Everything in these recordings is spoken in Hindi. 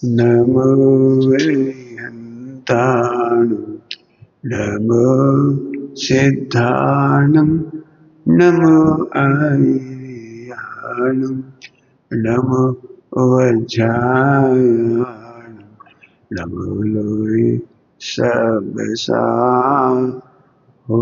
नमो विहन्ताणं नमो सिद्धाणं नमो आर्याणं नमो वज्रायाणं नमो लोय सबसा हो।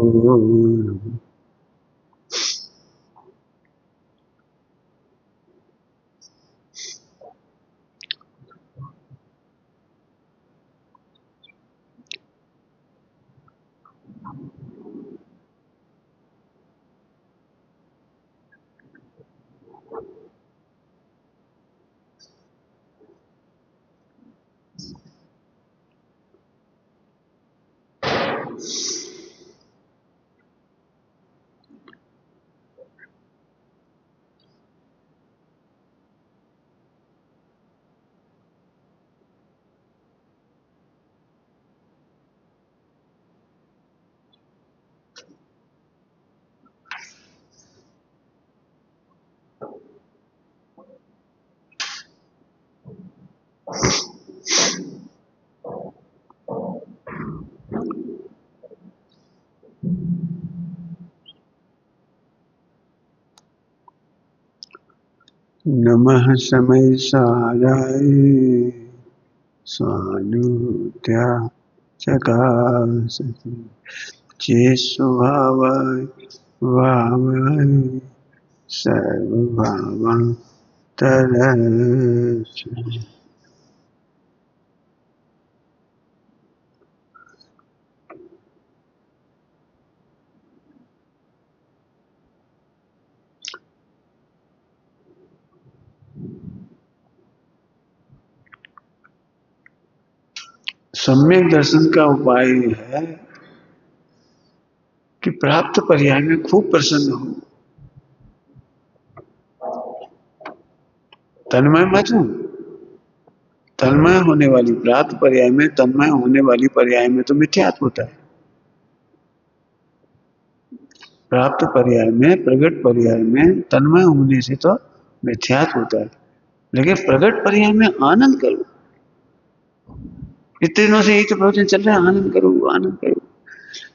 नमः समय साराय स्वानुत्या चकासति चेस्वभावाय भावाय सर्वभावां तदस्मि। सम्यक दर्शन का उपाय है कि प्राप्त पर्याय में खूब प्रसन्न हो, तन्मय मत हो। तन्मय होने वाली प्राप्त पर्याय में, तन्मय होने वाली पर्याय में तो मिथ्यात्व होता है। प्राप्त पर्याय में, प्रगट पर्याय में तन्मय होने से तो मिथ्यात्व होता है, लेकिन प्रगट पर्याय में आनंद करो। इतने दिनों से यही तो प्रवचन चल रहा है, आनंद करो आनंद करो।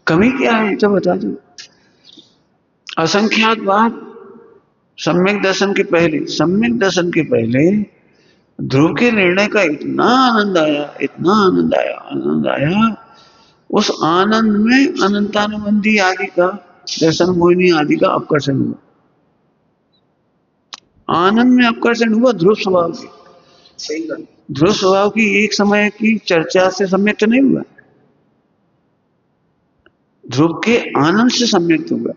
कमी क्या है तो बता दो। असंख्यात बार सम्यक दर्शन के पहले, सम्यक दर्शन के पहले ध्रुव के निर्णय का इतना आनंद आया, इतना आनंद आया, आनंद आया। उस आनंद में अनंतानुबंधी आदि का, दर्शन मोहिनी आदि का आकर्षण हुआ। आनंद में आकर्षण हुआ ध्रुव स्वभाव की। ध्रुव स्वभाव की एक समय की चर्चा से सम्यक्त नहीं हुआ, ध्रुव के आनंद से सम्यक्त हुआ।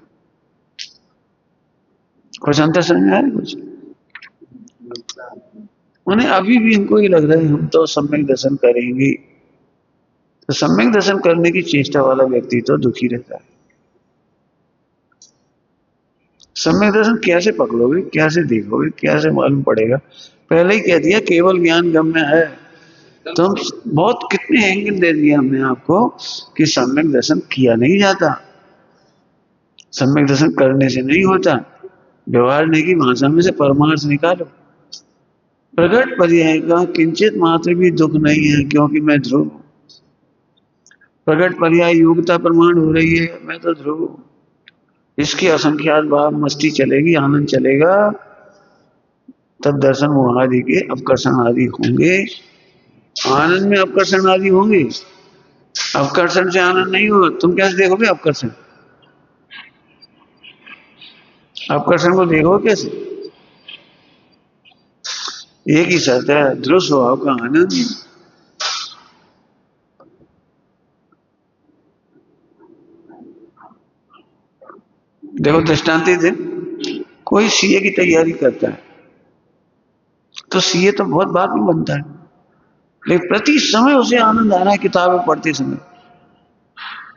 कुछ अंतर समझ में आया? कुछ उन्हें अभी भी हमको ये लग रहा है हम तो सम्यक दर्शन करेंगे, तो सम्यक दर्शन करने की चेष्टा वाला व्यक्ति तो दुखी रहता है। सम्यक दर्शन कैसे पकड़ोगे, कैसे देखोगे, कैसे मालूम पड़ेगा? पहले ही कह दिया केवल ज्ञान गम्य है। तो हम बहुत कितने एंगल दे दिए हमने आपको कि सम्यक दर्शन किया नहीं जाता, सम्यक दर्शन करने से नहीं होता। व्यवहार नहीं की भाषा में से परमार्थ निकालो। प्रगट पर्याय का किंचित मात्र भी दुख नहीं है, क्योंकि मैं ध्रुव हूं। प्रगट पर्याय योग्यता प्रमाण हो रही है, मैं तो ध्रुव हूं। इसकी असंख्यात भाव मस्ती चलेगी, आनंद चलेगा, तब दर्शन मोह आदि के अपकर्षण आदि होंगे। आनंद में अपकर्षण आदि होंगे, अपकर्षण से आनंद नहीं होगा। तुम कैसे देखोगे अपकर्षण? अपकर्षण को देखो कैसे? एक ही शर्त है, ध्रुव स्वभाव का आनंद। देखो दृष्टांत दे, कोई सीए की तैयारी करता है तो सीए तो बहुत बाद में बनता है, लेकिन प्रति समय उसे आनंद आ रहा है किताबें पढ़ते समय।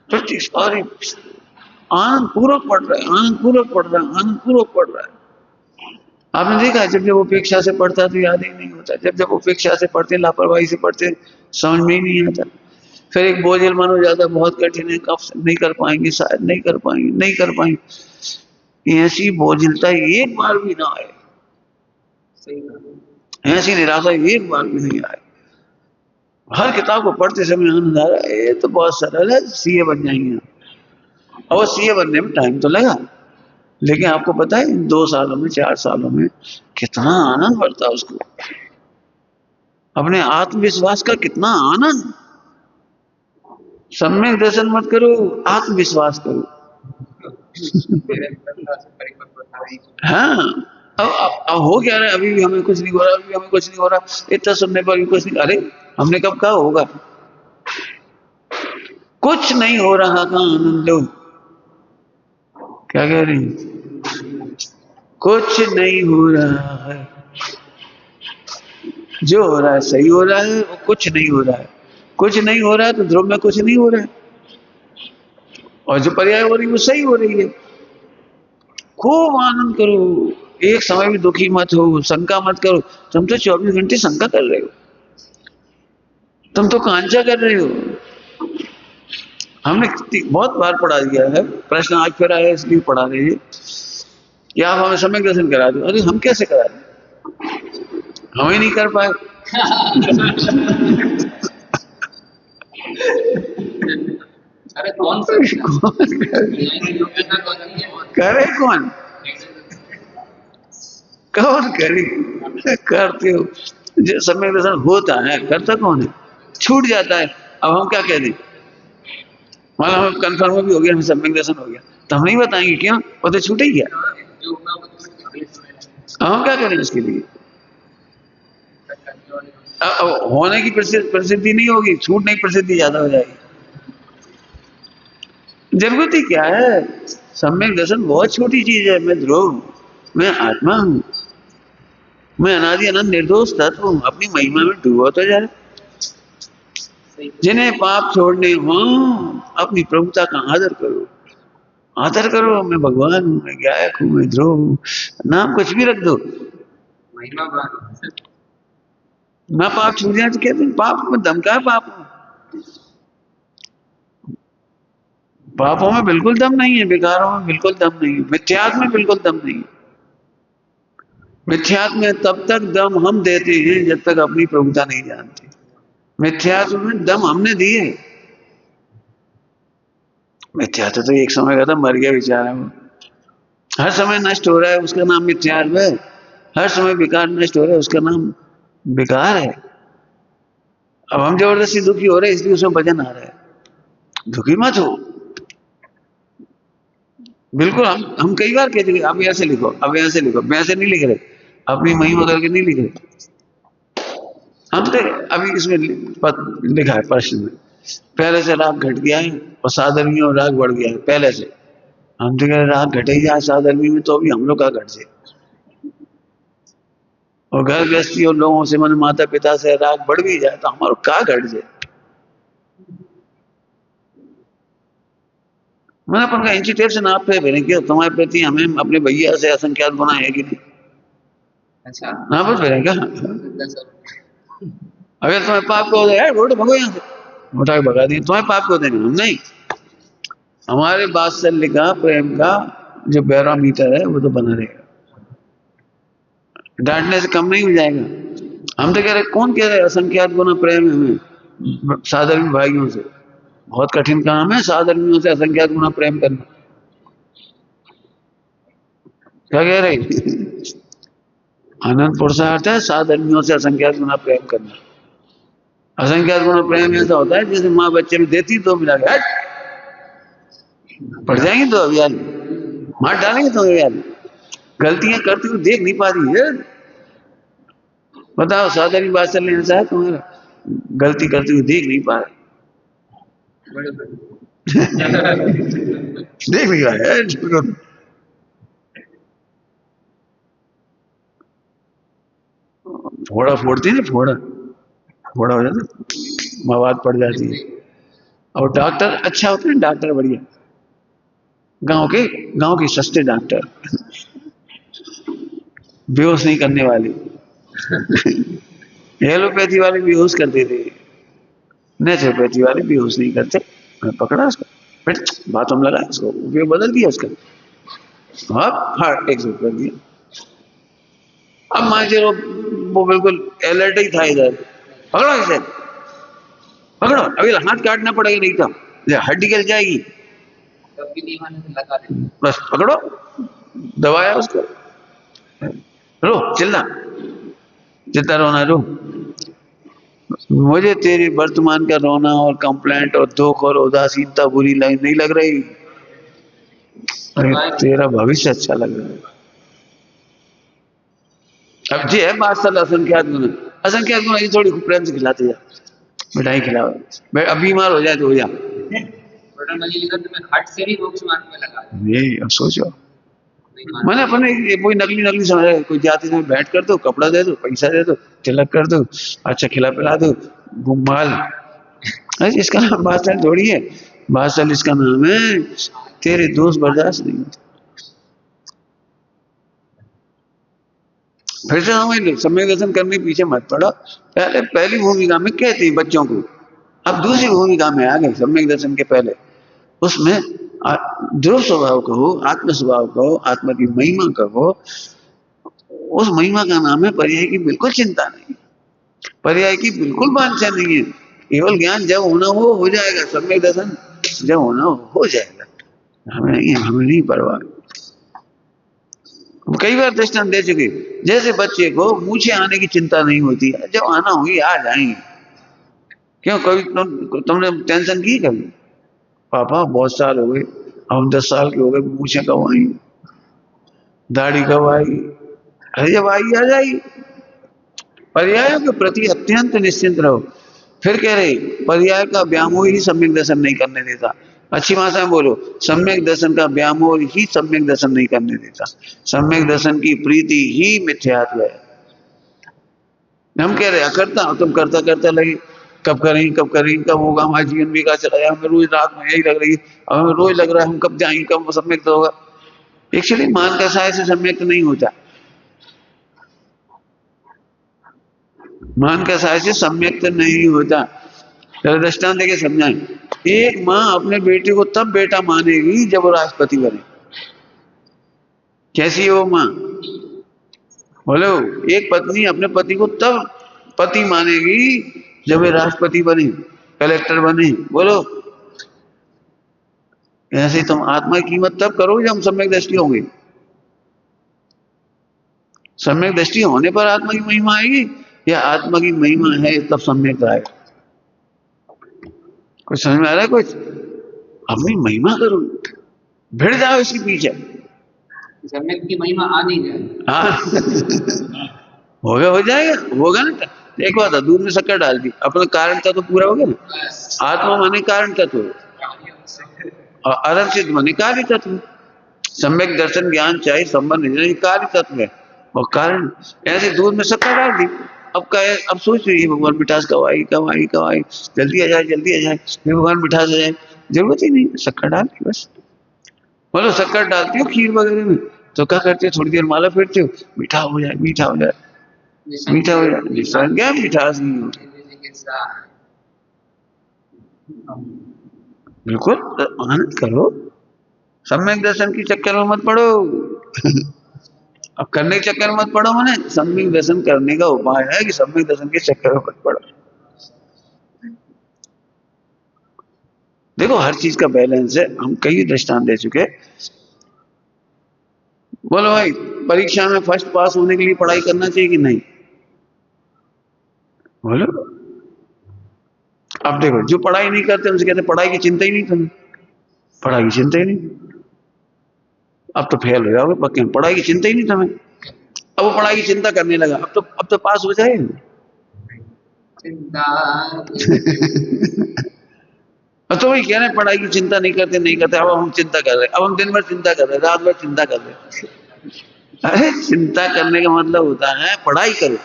प्रति अरे आनंद पूर्वक पढ़ रहा है, आनंद पूर्वक पढ़ रहा है, आनंद पूर्वक पढ़ रहा है। आपने देखा है जब जब उपेक्षा से पढ़ता है तो याद ही नहीं होता, जब जब उपेक्षा से पढ़ते, लापरवाही से पढ़ते, समझ में ही नहीं आता। फिर एक बोझिल मन हो जाता, बहुत कठिन है, कब नहीं कर पाएंगे, शायद नहीं कर पाएंगे, नहीं कर पाएंगे। ऐसी बोझिलता एक बार भी ना आए, ऐसी निराशा एक बार भी नहीं आई। हर किताब को पढ़ते समय आनंद आ रहा है, ये तो बहुत सरल है, सीए बन जाएंगे। और सीए बनने में टाइम तो लगा, लेकिन आपको पता है इन 2 सालों में 4 सालों में कितना आनंद बढ़ता है उसको, अपने आत्मविश्वास का कितना आनंद। सम्यक दर्शन मत करो, आत्मविश्वास करो। हाँ, अब हो क्या रहा है, अभी भी हमें कुछ नहीं हो रहा, अभी हमें कुछ नहीं हो रहा, इतना सुनने पर भी कुछ नहीं। अरे हमने कब कहा होगा? कुछ नहीं हो रहा का आनंद लो। क्या कह रही? कुछ नहीं हो रहा है, जो हो रहा है सही हो रहा है, और कुछ नहीं हो रहा है। कुछ नहीं हो रहा है तो ध्रुव में कुछ नहीं हो रहा है, और जो पर्याय हो रही है वो सही हो रही है। खूब आनंद करो, एक समय भी दुखी मत हो, शंका मत करो। तुम तो 24 घंटे शंका कर रहे हो, तुम तो कांचा कर रहे हो। हमने बहुत बार पढ़ा दिया है, प्रश्न आज फिर आया इसलिए पढ़ा रहे हैं कि आप हमें सम्यक दर्शन करा दो। अरे हम कैसे करा दें, हम ही नहीं कर पाए। अरे कौन करे कौन? कौन करे? करते हो, जो सम्यक दर्शन होता है करता कौन है? छूट जाता है। अब हम क्या कह दें, मान लो हमें कन्फर्म भी हो गया, हमें सम्यक दर्शन हो गया, तो हम नहीं बताएंगे क्यों? वो तो छूट ही गया। अब हम क्या करें इसके लिए? अब होने की प्रसिद्धि नहीं होगी, छूटने की प्रसिद्धि ज्यादा हो जाएगी। जरूरत ही क्या है? सम्यक दर्शन बहुत छोटी चीज है। मैं ध्रुव, मैं आत्मा हूँ, मैं अनादि अनंत निर्दोष तत्व हूँ, अपनी महिमा में डूबो तो जाए। जिन्हें पाप छोड़ने हो अपनी प्रभुता का आदर करो, आदर करो। मैं भगवान हूँ, मैं गायक हूँ, मैं ध्रुव हूँ, नाम कुछ भी रख दो। ना पाप छूट जाए तो कहते हैं पाप में दम का है। पापों में बिल्कुल दम नहीं है, विकारों में बिल्कुल दम नहीं है, मिथ्यात्व में बिल्कुल दम नहीं है। मिथ्यात्व में तब तक दम हम देते हैं जब तक अपनी प्रभुता नहीं जानते। मिथ्यात्व में दम हमने दिए। मिथ्यात्व तो एक समय का था, मर गया बेचारा वो। हर समय नष्ट हो रहा है, उसका नाम मिथ्यात्व है। हर समय विकार नष्ट हो रहा है, उसका नाम विकार है। अब हम जबरदस्ती दुखी हो रहे हैं, इसलिए उसमें वजन आ रहा है। दुखी मत हो, बिल्कुल। हम कई बार कहते हैं अब ऐसे लिखो, अब ऐसे लिखो, मैं ऐसे नहीं लिख रहे, अपनी महिमा करके नहीं लिख रहे। हम तो अभी इसमें लिखा है प्रश्न में, पहले से राग घट गया है और साधर्मी और राग बढ़ गया है पहले से। हम तो कह रहे राग घटे ही जाए साधर्मी में, तो अभी हम लोग का घट जाए। और घर गृहस्थी और लोगों से, मन माता पिता से राग बढ़ भी जाए तो हमारा का घट जाए। मैंने अपन का इंची टेप से नाप पे भेजे कि तुम्हारे प्रति हमें अपने भैया से असंख्यात गुना है कि नहीं। अच्छा, नाप पे भेजेगा। अगर तुम्हें पाप को यार वोट भगो यहाँ से, उठा के भगा दिए, तुम्हें पाप को देंगे हम नहीं। हमारे वात्सल्य का, प्रेम का जो बैरोमीटर है वो तो बना रहेगा, डांटने से कम नहीं हो जाएगा। हम तो कह रहे, कौन कह रहे असंख्यात गुना प्रेम है हमें साधर्मी भाइयों से? बहुत कठिन काम है साधर्मियों से असंख्यात गुना प्रेम करना। क्या कह रहे? अनंत पुरुषार्थ है साधर्मियों से असंख्यात गुना प्रेम करना। असंख्यात गुना प्रेम ऐसा होता है जैसे माँ बच्चे में देती तो मिला के पड़ जाएंगे तो अभियान मार डालेंगे तो अभियान। गलतियां करती हुई देख नहीं पा रही है, बताओ साधारण बात चल रही है तुम्हारा, गलती करते हुए देख नहीं पा रहे। देख नहीं रहा है, फोड़ा फोड़ती है ना, फोड़ा फोड़ा हो जाता, मवाद पड़ जाती है। और डॉक्टर अच्छा होता है, डॉक्टर बढ़िया, गांव के सस्ते डॉक्टर, बेहोश नहीं करने वाले। एलोपैथी वाले बेहोश कर देते, नेचुरोपैथी वाले बेहोश नहीं करते। मैं पकड़ा उसको, बात हम लगा इसको, उपयोग बदल दिया उसका, हाँ फाड़ 100 कर दिया। अब मान चलो वो बिल्कुल अलर्ट ही था इधर, पकड़ो इसे, पकड़ो, अभी हाथ काटना पड़ेगा नहीं तो हड्डी गल जाएगी, तब भी नहीं माने तो लगा देते। बस पकड़ो, दबाया उसको, रो चिल्ला, जितना रोना रो, मुझे तेरे वर्तमान का रोना और कंप्लेंट और दुख और उदासीनता बुरी नहीं लग रही, अरे तेरा भविष्य अच्छा लग रहा है। अब जी है बात सल असंख्यात गुना, असंख्यात गुना ये थोड़ी प्रेम से खिलाते जा, मिठाई खिलाओ, अब बीमार हो जाए तो हो जा, बटन वाली लिखा तो मैं हट से भी मोक्ष मार्ग में लगा दूं। ये अब सोचो, नहीं मानता। मैंने अपने कोई नकली नकली समझ रहा है, कोई जाति में बैठ कर दो, कपड़ा दे दो, पैसा दे दो, तिलक कर दो, अच्छा खिला पिला दो, घुमाल, इसका नाम बादशाह थोड़ी है, बादशाह इसका नाम है तेरे दोस्त बर्दाश्त नहीं होते। फिर से समझ लो, सम्यक दर्शन करने के पीछे मत पड़ो, पहले पहली भूमिका में कहते हैं बच्चों को, अब दूसरी भूमिका में आ गए सम्यक दर्शन के पहले, उसमें ध्रुव स्वभाव कहो, आत्म स्वभाव कहो, आत्मा की महिमा कहो, उस महिमा का नाम है पर्याय की बिल्कुल चिंता नहीं, पर्याय की बिल्कुल वांछा नहीं है, केवल ज्ञान जब होना हो जाएगा, सम्यक दर्शन जब होना हो जाएगा, हमें नहीं परवाह। कई बार दृष्टांत दे चुके, जैसे बच्चे को मूछे आने की चिंता नहीं होती है, जब आना होगी आ जाएंगे, क्यों कभी तुमने टेंशन की कभी, पापा बहुत साल हो गए, हम 10 साल के हो गए, मूछे कब आएंगी, दाढ़ी कब आएगी, अरे जब आई आ जाएगी। पर्यायों के प्रति अत्यंत निश्चिंत रहो। फिर कह रहे पर्याय का व्यामोह ही सम्यक दर्शन नहीं करने देता, अच्छी भाषा में बोलो, सम्यक दर्शन का व्यामोह ही सम्यक दर्शन नहीं करने देता, सम्यक दर्शन की प्रीति ही मिथ्यात्व है। हम कह रहे अकर्ता, तुम करता करता लगे, कब करेंगे, कब होगा, हमारा जीवन भी का चला जाए, हमें रोज रात में यही लग रही है, हमें रोज लग रहा है हम कब जाएंगे, कब सम्यक होगा। एक्चुअली मान का सहाय से सम्यक नहीं होता, मान का सहाय से सम्यक नहीं होता। दृष्टांत देके समझाएं, एक माँ अपने बेटे को तब बेटा मानेगी जब वो राष्ट्रपति बने, कैसी है वो माँ, बोलो, एक पत्नी अपने पति को तब पति मानेगी जब वे राष्ट्रपति बने, कलेक्टर बने, बोलो, ऐसे तुम आत्मा की कीमत तब करोगे जब हम सम्यक दृष्टि होंगे, सम्यक दृष्टि होने पर आत्मा की महिमा आएगी, या आत्मा की महिमा है तब सम्यक आएगा। कुछ समझ में आ रहा है? कुछ अपनी महिमा करो, भिड़ जाओ इसके पीछे, सम्यक की महिमा आ नहीं जाए, हाँ होगा, हो जाएगा, होगा ना। एक बात है, दूध में शक्कर डाल दी, अपना कारण तत्व पूरा हो गया ना, आत्मा माने कारण तत्व और अरब सिद्ध माने कार्य तत्व, सम्यक दर्शन ज्ञान चाहिए संबंध कार्य तत्व है, और कारण ऐसे दूध में शक्कर डाल दी, अब सोच रही है भगवान मिठास कब आई, कब आई, कब आई, जल्दी आ जाए, जल्दी आ जाए, भगवान मिठास आ जाए, जरूरत ही नहीं, शक्कर डाल दी बस। बोलो शक्कर डालती हो खीर वगैरह में तो क्या करते हो, थोड़ी देर माला फेरते हो, मीठा हो जाए, मीठा हो जाए, मीठा हो जाए, निशान क्या मिठास नहीं हो, बिल्कुल आनंद करो, सम्यक दर्शन की चक्कर में मत पड़ो। अब करने के चक्कर में मत पड़ो, मैंने सम्यक दर्शन करने का उपाय है कि सम्यक दर्शन के चक्कर में मत पड़ो। देखो हर चीज का बैलेंस है, हम कई दृष्टांत दे चुके। बोलो भाई, परीक्षा में फर्स्ट पास होने के लिए पढ़ाई करना चाहिए कि नहीं, बोलो। अब देखो जो पढ़ाई नहीं करते उनसे कहते पढ़ाई की चिंता ही नहीं तुम्हें, पढ़ाई की चिंता ही नहीं, अब तो फेल हो जाओगे पक्के, पढ़ाई की चिंता ही नहीं तुम्हें, अब वो पढ़ाई की चिंता करने लगा, अब तो पास हो जाएगा। तो वही कह रहे हैं पढ़ाई की चिंता नहीं करते, अब हम चिंता कर रहे हैं, अब हम दिन भर चिंता कर रहे हैं, रात भर चिंता कर रहे हैं। अरे चिंता करने का मतलब होता है पढ़ाई करो।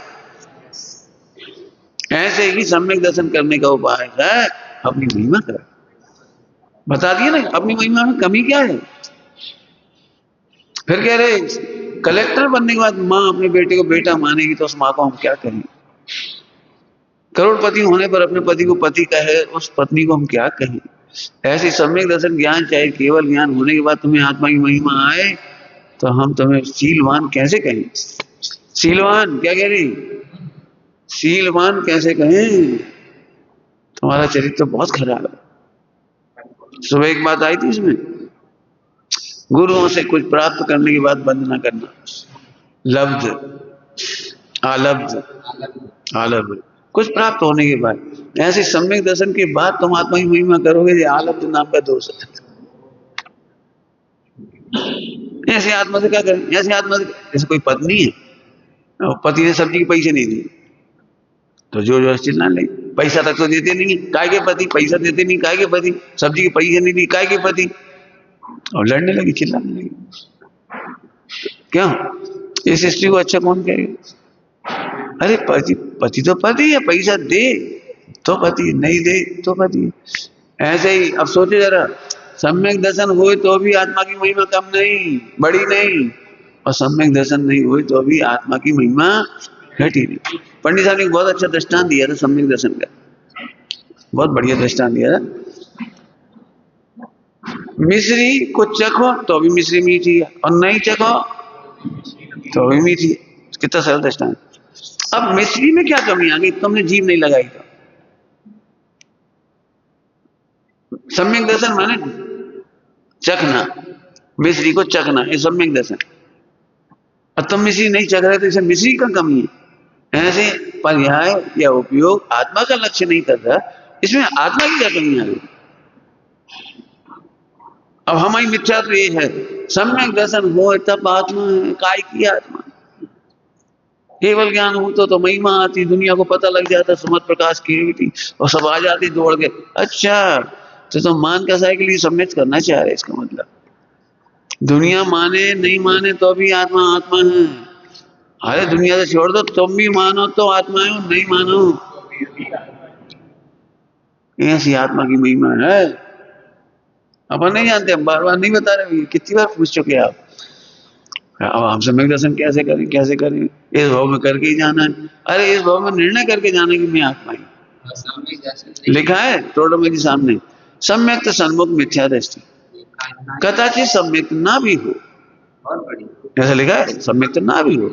ऐसे ही सम्यक दर्शन करने का उपाय है अपनी महिमा करो, बता दिए ना अपनी महिमा में कमी क्या है। फिर कह रहे कलेक्टर बनने के बाद माँ अपने बेटे को बेटा मानेगी तो उस माँ को हम क्या कहें, करोड़पति होने पर अपने पति को पति कहे, उस पत्नी को हम क्या कहें। ऐसे सम्यक दर्शन ज्ञान चाहे केवल ज्ञान होने के बाद तुम्हें आत्मा की महिमा आए तो हम तुम्हें शीलवान कैसे कहें। शीलवान क्या कह रही, शीलवान कैसे कहें, तुम्हारा चरित्र तो बहुत खराब है। सुबह एक बात आई थी इसमें, गुरुओं से कुछ प्राप्त करने के बाद बंद ना करना, लब्ध आलब्ध आलब्ध, कुछ प्राप्त होने के बाद। ऐसे सम्यक दर्शन के बाद तुम आत्मा की महिमा करोगे, ये आलब्ध नाम का दोष है। ऐसे आत्मा से क्या करें, ऐसे आत्मा से, जैसे कोई पत्नी है, पति ने सब्जी के पैसे नहीं दिए तो जो जो चिल्ला ले, पैसा तक तो देते नहीं, काय के पति, पैसा देते नहीं काय के पति, सब्जी के पैसे नहीं दी काय के पति, और लड़ने लगी, चिल्लाने लगी। क्यों, इस स्त्री को अच्छा कौन कहेगा? अरे पति, पति तो पति है, पैसा दे तो पति, नहीं दे तो पति। ऐसे ही अब सोचे जरा, सम्यक दर्शन हुए तो भी आत्मा की महिमा कम नहीं, बड़ी नहीं, और सम्यक दर्शन नहीं हुए तो भी आत्मा की महिमा घटी नहीं। पंडित साहब ने बहुत अच्छा दृष्टांत दिया था सम्यक दर्शन का, बहुत बढ़िया दृष्टांत दिया था। मिश्री को चखो तो भी मिश्री मीठी है, और नहीं चखो तो भी मीठी है। कितना सरल दृष्टांत। अब मिश्री में क्या कमी आ गई, तुमने जीभ नहीं लगाई तो। सम्यक दर्शन माने चखना, मिश्री को चखना, ये सम्यक दर्शन। और तुम मिश्री नहीं चख रहे तो इसे मिश्री का कमी है। ऐसे पर्याय या उपयोग आत्मा का लक्ष्य नहीं कर रहा, इसमें आत्मा की क्या कमी आ गई। अब हमारी मिथ्या तो ये है, सम्यक दर्शन हो तब आत्मा है, काय की आत्मा। केवल ज्ञान हो तो महिमा आती, दुनिया को पता लग जाता, सुमत प्रकाश की और सब आ जाती दौड़ के। अच्छा तो तुम मान का साइकिल ये सम्यक करना चाह रहे, इसका मतलब दुनिया माने नहीं माने तो भी आत्मा आत्मा है। अरे दुनिया से छोड़ दो, तुम भी मानो तो आत्मा है, नहीं मानो ऐसी आत्मा की महिमा है। अपन नहीं जानते, हम बार बार नहीं बता रहे, कितनी बार पूछ चुके आप। अब हम सम्यक दर्शन कैसे करें, कैसे करें, इस भाव में करके ही जाना है। अरे इस भाव में निर्णय करके जाना कि मैं आत्मा ही। लिखा है टोडरमल जी सामने, सम्यक सन्मुख मिथ्या दृष्टि, कदाचित सम्यक ना भी हो, ऐसा लिखा है, सम्यक ना भी हो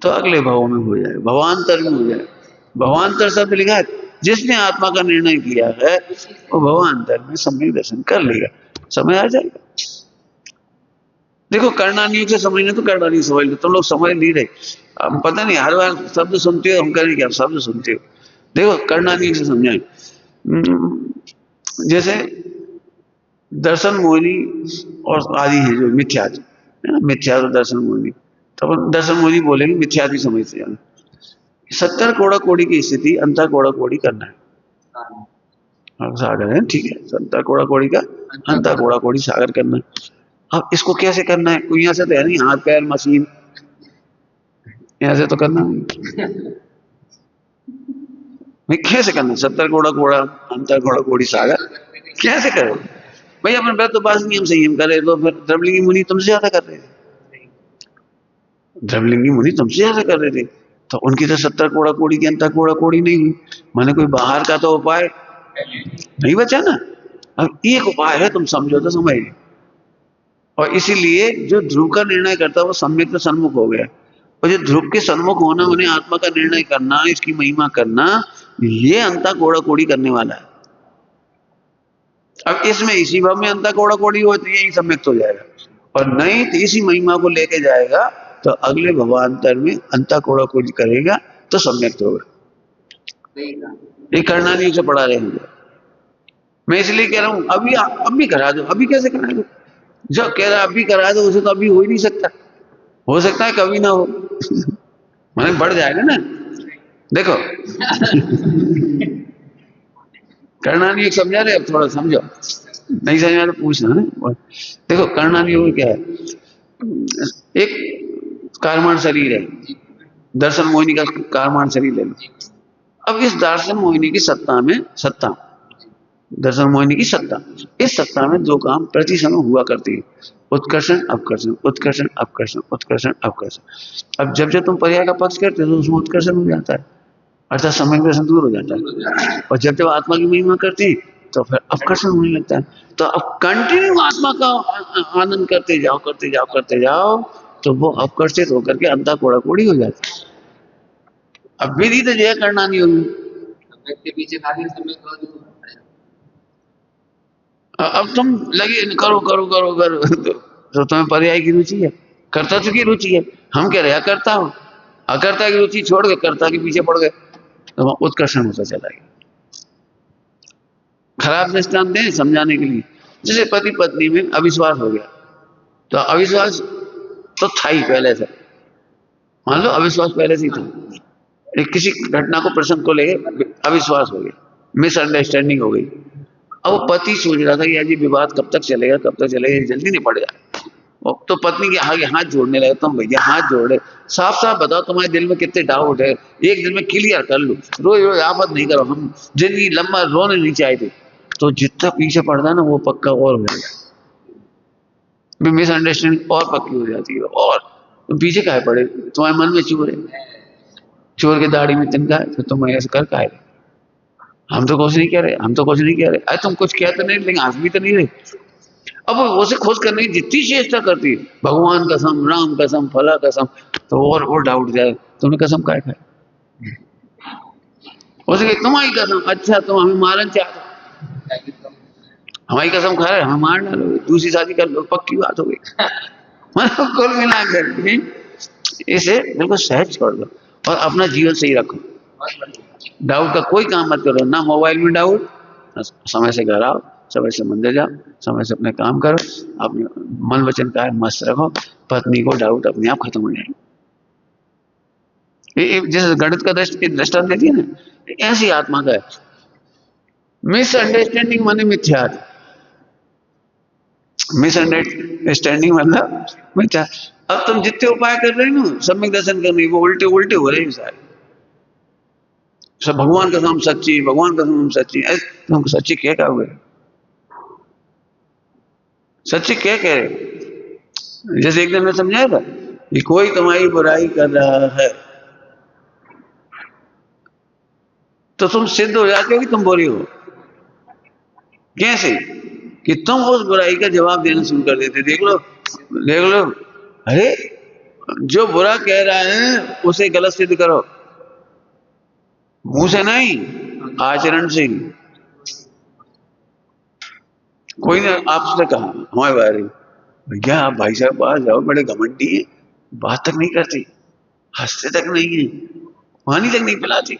तो अगले भाव में हो जाए, भवांतर में हो जाए। भवांतर शब्द लिखा है, जिसने आत्मा का निर्णय किया है वो भवांतर में सम्यक दर्शन कर लेगा, समय आ जाएगा। देखो कर्णानियोग से समझने तो कर्णानियोग समझ लो, तुम लोग समझ नहीं रहे। अब पता नहीं हर बार शब्द सुनते हो, हम करें क्या शब्द सुनते हो। देखो कर्णानियोग से समझाएं, जैसे दर्शन मोहिनी और आदि है जो मिथ्या है ना, मिथ्या तो दर्शन मोहिनी, तो अपन दर्शन मोहिनी बोलेंगे, मिथ्या भी समझते जाना। 70 कोड़ा कोड़ी की स्थिति अंतर कोड़ा कोड़ी करना है, सागर है ठीक है, 70 कोड़ा कोड़ी का अंतर कोड़ा कोड़ी सागर करना है। अब इसको कैसे करना है, कोई यहाँ से तो है नहीं, हाथ पैर मशीन यहाँ से तो करना नहीं, भाई कैसे करना, 70 कोड़ा कोड़ा अंतर कोड़ा कोड़ी सागर कैसे करे भाई। अपन व्रत तो पास नियम संयम करे, तो फिर द्रवलिंगी मुनि तुमसे ज्यादा कर रहे थे, द्रवलिंगी मुनि तुमसे ज्यादा कर रहे थे, तो उनकी तो 70 कोड़ा कोड़ी की अंतर कोड़ा कोड़ी नहीं हुई, माने कोई बाहर का तो उपाय नहीं बचा ना। अब एक उपाय है, तुम समझो तो समझ, और इसीलिए जो ध्रुव का निर्णय करता है वो सम्यक तो सन्मुख हो गया, और जो ध्रुव के सन्मुख होना उन्हें आत्मा का निर्णय करना, इसकी महिमा करना, ये अंता कोड़ा कोड़ी करने वाला है। अब इसमें इसी भाव में अंता कोड़ा कोड़ी हो तो यही सम्यक हो जाएगा, और नहीं तो इसी महिमा को लेके जाएगा तो अगले भवांतर में अंता कोड़ा कोड़ी करेगा तो सम्यक होगा। ये कर्णानियोग से पढ़ा रहे हैं, मैं इसलिए कह रहा हूं अभी करा दो। अभी कैसे करा दो, जो कह रहा अभी करा दो उसे तो अभी हो ही नहीं सकता, हो सकता है कभी ना हो माने बढ़ जाएगा ना। देखो कर्णानियोग समझा रहे, अब थोड़ा समझो, नहीं समझ में तो पूछना है। देखो कर्णानियोग क्या है, एक कारमान शरीर है, दर्शन मोहिनी का कारमान शरीर ले लो। अब इस दर्शन मोहिनी की सत्ता में, सत्ता दर्शन मोहिनी की सत्ता, इस सत्ता में दो काम प्रति समय हुआ करती है, उत्कर्षण अपकर्षण, उत्कर्षण अपकर्षण, उत्कर्षण अपकर्षण। अब जब जब तुम पर्याय का पक्ष करते हो तो उसमें उत्कर्षण हो जाता है, अर्थात सम्यक दर्शन दूर हो जाता है, और जब जब आत्मा की महिमा करती तो फिर अपकर्षण होने लगता है। तो अब कंटिन्यू आत्मा का आनंद करते जाओ, करते जाओ, करते जाओ, तो वो अपकर्षित होकर के अंधा कोड़ा कोड़ी हो जाता है। अब विधि तो जय करना नहीं होगी। सम्यक के पीछे खाली सम्यक करो तो पड़ेगा। अब तुम लगे करो करो करो करो तो तुम्हें पर्याय की रुचि है, कर्तव्य की रुचि है। हम कह रहे हैं अकर्ता हो, अकर्ता की रुचि छोड़ के कर्ता के पीछे पड़ गए तो उत्कर्षण होता चला गया। खराब दृष्टांत दें समझाने के लिए, जैसे पति पत्नी में अविश्वास हो गया, तो अविश्वास तो था ही पहले से, मान लो अविश्वास पहले से ही था। एक किसी घटना को प्रसंग को लेके अविश्वास हो गया, मिसअंडरस्टैंडिंग हो गई। अब वो पति सोच रहा था कि यार ये विवाद कब तक चलेगा, कब तक चलेगा, जल्दी नहीं पड़ जाए। तो पत्नी के आगे हाथ जोड़ने लगे, तुम भैया हाथ जोड़े, साफ साफ बताओ तुम्हारे दिल में कितने डाउट है, एक दिन में क्लियर कर लो, रोज रोज आफत नहीं करो, हम जिंदगी लंबा रोने नहीं चाहते। तो जितना पीछे पड़ता है ना वो पक्का और हो जाएगा, मिसअंडरस्टैंडिंग और पक्की हो जाती है। और तो पीछे काहे पड़े, तुम्हारे मन में चोर है, चोर के दाढ़ी में तिनका है, तो तुम ऐसे कर काहे? हम तो कुछ नहीं कह रहे, हम तो कुछ नहीं कह रहे। अरे तुम कुछ कह तो नहीं, लेकिन हंस भी तो नहीं रहे। अब उसे खोज करने की जितनी चेष्टा करती है, भगवान कसम, राम कसम, फला कसम, तो और डाउट जाए, तुमने कसम काहे खाई? उसे तुम्हारी कसम, अच्छा तुम हमें मारना चाहते, हमारी कसम खा रहे, हमें मार डालोगे, दूसरी शादी कर लो, पक्की बात हो गई। मतलब कुल मिलाकर इसे बिल्कुल सहज छोड़ दो और अपना जीवन सही रखो। डाउट का कोई काम मत करो, ना मोबाइल में डाउट, समय से घर आओ, समय से मंदिर जाओ, समय से अपने काम करो, अपने मन वचन का मस्त रखो, पत्नी को डाउट अपने आप खत्म हो जाएंगे। जैसे गणित का दृष्टांत देती है ना, ऐसी आत्मा का है। मिसअंडरस्टैंडिंग माने मिथ्या, मिसअंडरस्टैंडिंग मतलब मिथ्या। अब तुम जितने उपाय कर रहे हो ना सम्यक दर्शन करने, वो उल्टे उल्टे हो रहे हैं सारे। सब भगवान का नाम सच्ची, भगवान का नाम सच्ची, तुम सच्ची क्या कहोगे? सच्ची क्या कह रहे? जैसे एक दिन मैं समझाया था कि कोई तुम्हारी बुराई कर रहा है तो तुम सिद्ध हो जाते हो कि तुम बुरी हो। कैसे? कि तुम उस बुराई का जवाब देना शुरू कर देते। देख लो देख लो, अरे जो बुरा कह रहा है उसे गलत सिद्ध करो, मुंह से नहीं आचरण से। कोई ने आपसे कहा हमारे बारे में, भैया आप भाई साहब पास जाओ, बड़े घमंडी है, बात तक नहीं करती, हंसते तक नहीं है, पानी तक नहीं पिलाती।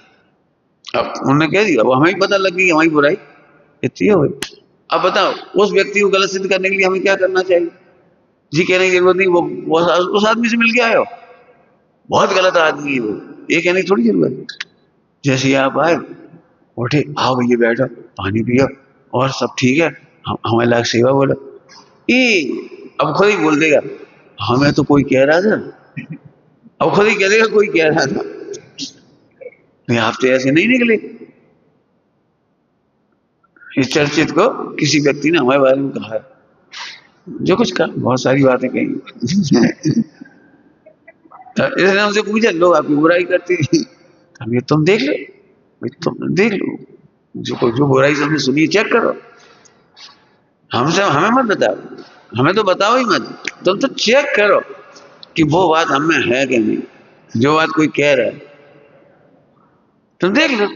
अब उन्होंने कह दिया, अब हमें ही पता लग गई हमारी बुराई इतनी हो गई। अब बताओ उस व्यक्ति को गलत सिद्ध करने के लिए हमें क्या करना चाहिए? जी कहने की जरूरत नहीं, वो उस आदमी से मिल के आए हो, बहुत गलत आदमी है वो, ये कहने की थोड़ी जरूरत। जैसे आप आए, उठे, आओ भैया बैठो, पानी पियो और सब ठीक है, हमारे लायक सेवा बोलो। अब खुद ही बोल देगा हमें तो कोई कह रहा था, अब खुद ही कह देगा कोई कह रहा था, नहीं आप तो ऐसे नहीं निकले। इस चर्चित को किसी व्यक्ति ने हमारे बारे में कहा है, जो कुछ कहा, बहुत सारी बातें कही। इसने हमसे पूछा लोग आपकी बुराई करते हैं, हम ये तुम देख लो, तुम देख लो, जो बुराई हमने सुनी चेक करो, हमसे हमें मत बताओ, हमें तो बताओ ही मत, तुम तो चेक करो कि वो बात हम में है कि नहीं, जो बात कोई कह रहा है तुम देख लो।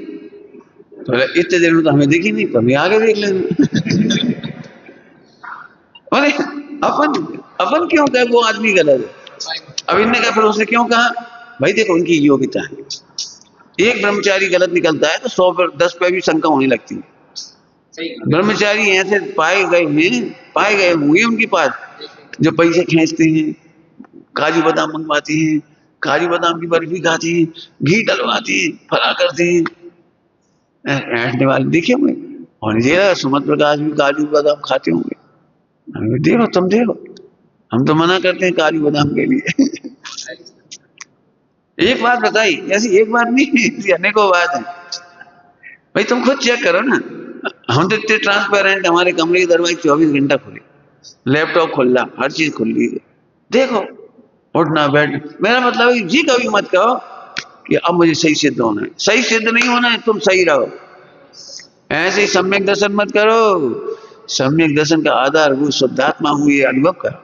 तो इतने देर में तो हमें देखी नहीं, तो हमें आगे देख लेना। अरे अपन क्यों कहे वो आदमी गलत है? अब इनने कहा, फिर उसने क्यों कहा? भाई देखो उनकी योग्यता है, एक ब्रह्मचारी गलत निकलता है तो 100 पर 10 पे भी शंका होने लगती है। ब्रह्मचारी ऐसे पाए गए होंगे उनके पास जो पैसे खींचते हैं, काजू बादाम मंगवाते हैं, काजू बादाम की बर्फी खाते हैं, घी डलवाते हैं, फला करते हैं, ऐठने वाले देखे होंगे। और ये सुमत प्रकाश भी काजू बादाम खाते होंगे। देखो तुम देखो, हम तो मना करते हैं काजू बादाम के लिए। एक बात बताई, ऐसी एक बात नहीं, ऐसी अनेकों बात है। भाई तुम खुद चेक करो ना, हम तो इतने ट्रांसपेरेंट, हमारे कमरे की दरवाजे 24 घंटा खुले, लैपटॉप खुला, हर चीज खुली है, देखो उठना बैठना। मेरा मतलब है जी कभी मत कहो कि अब मुझे सही सिद्ध होना है, सही सिद्ध नहीं होना है, तुम सही रहो। ऐसे ही सम्यक दर्शन मत करो, सम्यक दर्शन का आधार वो शुद्धात्मा हुई अनुभव करो।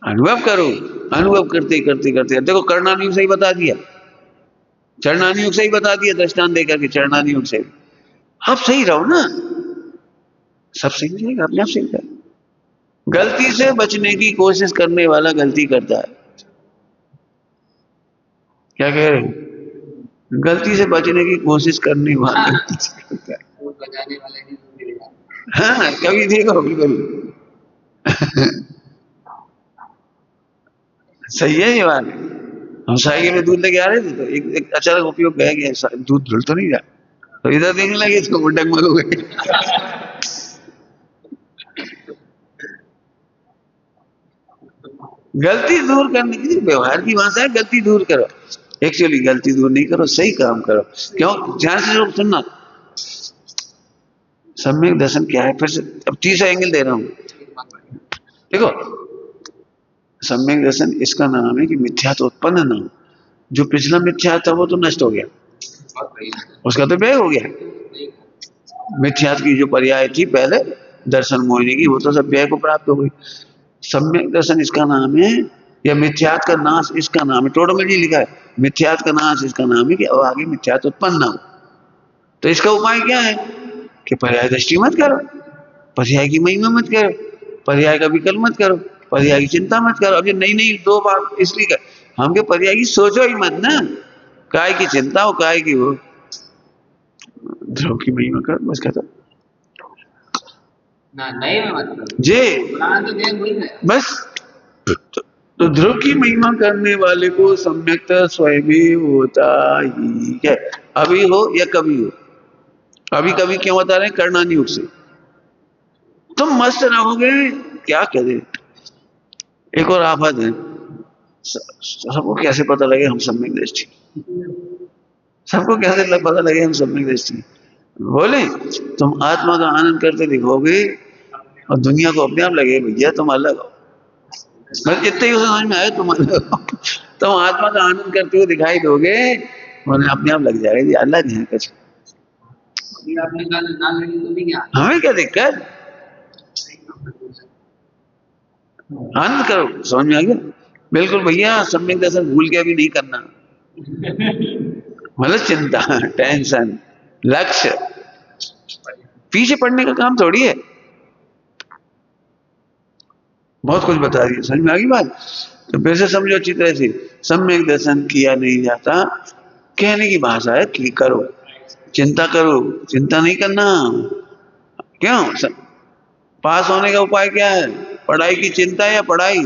अनुभव करो। अनुभव करते करते करते देखो कर्णानुयोग से ही बता दिया, चरणानुयोग से ही बता दिया, दृष्टांत देकर के चरणानुयोग से। आप सही रहो ना, सब सही हो जाएगा, अपने आप सही हो जाएगा। गलती से बचने की कोशिश करने वाला गलती करता है। क्या कह रहे हो? गलती से बचने की कोशिश करने वाला गलती करता है। वो बजाने वाले भी तो मिलेगा। हाँ कभी देखो बिल्कुल सही है ये बात। हम साइकिल में दूध लेके आ रहे थे तो एक अचानक उपयोग बह गया, दूध धुल तो नहीं रहा, तो इधर देखने लगे इसको वो डगमग हो गए। गलती दूर करने की व्यवहार की भाषा है, गलती दूर करो। एक्चुअली गलती दूर नहीं करो, सही काम करो। क्यों? ध्यान से लोग सुनना, सम्यक दर्शन क्या है, फिर से अब तीसरा एंगल दे रहा हूं। देखो सम्यक दर्शन इसका नाम है कि मिथ्या तो उत्पन्न ना हो। जो पिछला मिथ्या था वो तो नष्ट हो गया, उसका तो व्यय हो गया। मिथ्यात की जो पर्याय थी पहले दर्शन मोहिनी की, वो तो सब व्यय को प्राप्त हो गई। सम्यक दर्शन इसका नाम है, या मिथ्यात का नाश इसका नाम है। टोटल में जी लिखा है मिथ्यात का नाश इसका नाम है कि अब आगे मिथ्यात उत्पन्न ना हो। तो इसका उपाय क्या है कि पर्याय दृष्टि मत करो, पर्याय की महिमा मत करो, पर्याय का विकल्प मत करो, पर्याय की चिंता मत करो। अब ये नई नई दो बात इसलिए कर, हम के पर्याय की सोचो ही मत ना, काय की चिंता हो, काय की हो, ध्रुव की महिमा कर, बस कहता ना नए में मत करो जे पुराना तो नया वही है। बस। तो ध्रुव की महिमा करने वाले को सम्यक स्वयं ही होता ही है, अभी हो या कभी हो। अभी कभी क्यों बता रहे हैं? कर्णानुयोग से। तुम मस्त रहोगे, क्या करें। एक और आफत है, सबको कैसे पता लगे हम सम्यक दृष्टि, सबको कैसे पता लगे हम सम्यक दृष्टि। बोले तुम आत्मा का आनंद करते दिखोगे और दुनिया को अपने आप लगे भैया तुम अलग हो। बस इतने ही समझ में आए तुम अलग हो। तुम आत्मा का आनंद करते हुए दिखाई दोगे, उन्हें अपने आप लग जाएगा ये अलग है कुछ। अभी आपने कहा ना लगी तो भी क्या, हमें क्या दिक्कत, आनंद करो। समझ में आ गया? बिल्कुल भैया, सम्यक दर्शन भूल के भी नहीं करना। मतलब चिंता, टेंशन, लक्ष्य पीछे पड़ने का काम थोड़ी है। बहुत कुछ बता दिया, समझ में आ गई बात? तो फिर से समझो अच्छी तरह से, सम्यक दर्शन किया नहीं जाता, कहने की भाषा है कि करो, चिंता करो, चिंता नहीं करना। क्यों? पास होने का उपाय क्या है? पढ़ाई की चिंता या पढ़ाई?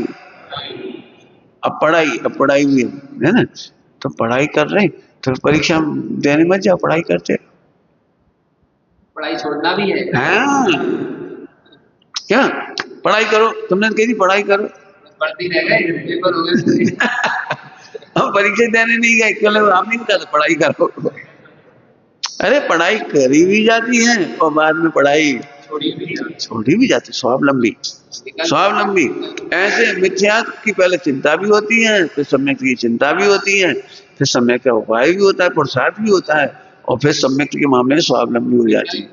अब पढ़ाई भी है ना, तो पढ़ाई कर रहे तो परीक्षा देने मत जाओ, पढ़ाई करते। पढ़ाई छोड़ना भी है। हाँ क्या? पढ़ाई करो, तुमने कही थी पढ़ाई करो। पढ़ती रह गए, पेपर हो गए। हम परीक्षा देने नहीं गए, क्यों? आप नहीं कहते पढ़ाई करो। अरे पढ़ाई करी भी जाती है और बाद में पढ़ाई छोड़ी भी जाती, स्वावलंबी। स्वावलंबी ऐसे मिथ्यात की पहले चिंता भी होती है, फिर सम्यक की चिंता भी होती है, फिर सम्यक का उपाय भी होता है, पुरुषार्थ भी होता है, और फिर सम्यक के मामले में स्वावलंबी हो जाती है।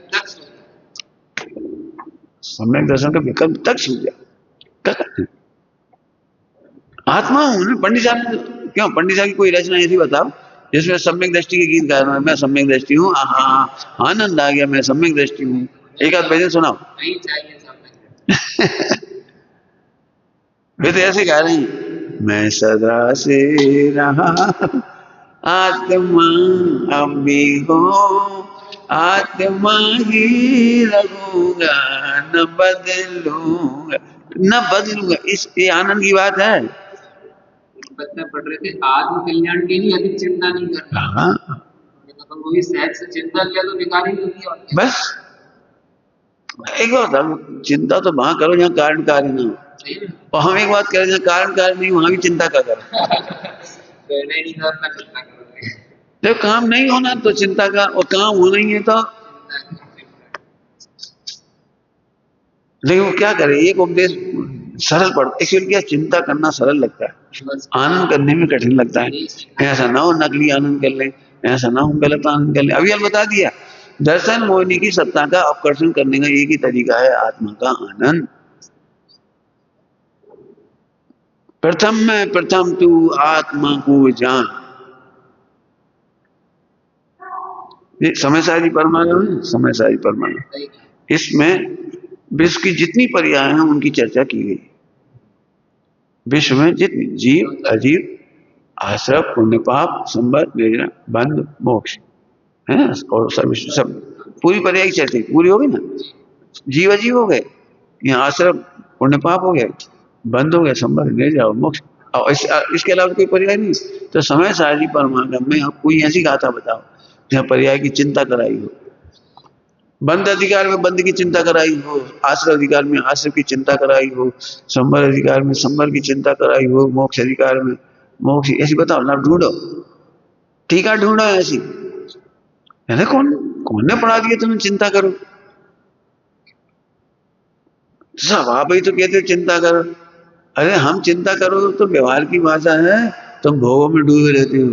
सम्यक दर्शन का विकल्प तक छूट जाए, क्या करते हैं? आत्मा हूं। पंडित साहब क्यों, पंडित साहब की कोई रचना ऐसी बताओ जिसमें सम्यक दृष्टि के गीत गा रहा हूं, मैं सम्यक दृष्टि हूँ, आनंद आ गया, मैं सम्यक दृष्टि हूँ। एक आध भजन सुनाओ। नहीं चाहिए सम्यक। वे तो ऐसे गा रहे हैं, मैं सदा से रहा आत्मा अब भी हो, आत्मा ही रहूंगा, न बदलूंगा, न बदलूंगा। इस ये आनंद की बात है। बच्चे पढ़ रहे थे आत्म कल्याण की ही अधिक चिंता नहीं करना। हाँ तो वही सहज से चिंता किया तो बेकार ही होगी। और बस एक बात, चिंता तो वहां करो जहाँ कारण कार्य ना हो, और हम एक बात करें जहाँ कारण कार्य नहीं, वहां भी चिंता का करो। पहले नहीं करना, चिंता करोगे। जब काम नहीं होना तो चिंता का, और काम होना ही है तो। लेकिन वो क्या करे, एक उपदेश सरल पड़, एक्चुअली क्या, चिंता करना सरल लगता है, आनंद करने में कठिन लगता है। ऐसा ना हो नकली आनंद कर ले, ऐसा ना हो गलत आनंद कर ले। अभी हम बता दिया, दर्शन मोहिनी की सत्ता का आकर्षण करने का एक ही तरीका है, आत्मा का आनंद। प्रथम में प्रथम तू आत्मा को जान। ये समय सारी परमाणु है, समय सारी परमाणु। इसमें विश्व की जितनी पर्याय हैं उनकी चर्चा की गई। विश्व में जितनी जीव, अजीव, आश्रय, पुण्य, पाप, संबद्ध, निर्जन, बंध, मोक्ष है ना, और सब पूरी पर्याय की चर्चा पूरी होगी ना। जीव अजीव हो गए, यहाँ आश्रय, पुण्य, पाप हो गए, बंध हो गया, संबद्ध, निर्जन और मोक्ष। और इसके अलावा कोई पर्याय नहीं। तो समय सारी परमागम में आप कोई ऐसी गाथा बताओ जहाँ पर्याय की चिंता कराई हो। बंध अधिकार में बंध की चिंता कराई हो, आश्रय अधिकार में आश्रय की चिंता कराई हो, संबर अधिकार में संबर की चिंता कराई हो, मोक्ष अधिकार में मोक्ष, ऐसी बताओ ना, ढूंढो, टीका ढूंढो ऐसी। अरे कौन कौन ने पढ़ा दिया तुम्हें चिंता करो? सब आप ही तो कहते हो चिंता करो। अरे हम चिंता करो तो व्यवहार की भाषा है, तुम भोगों में डूबे रहते हो,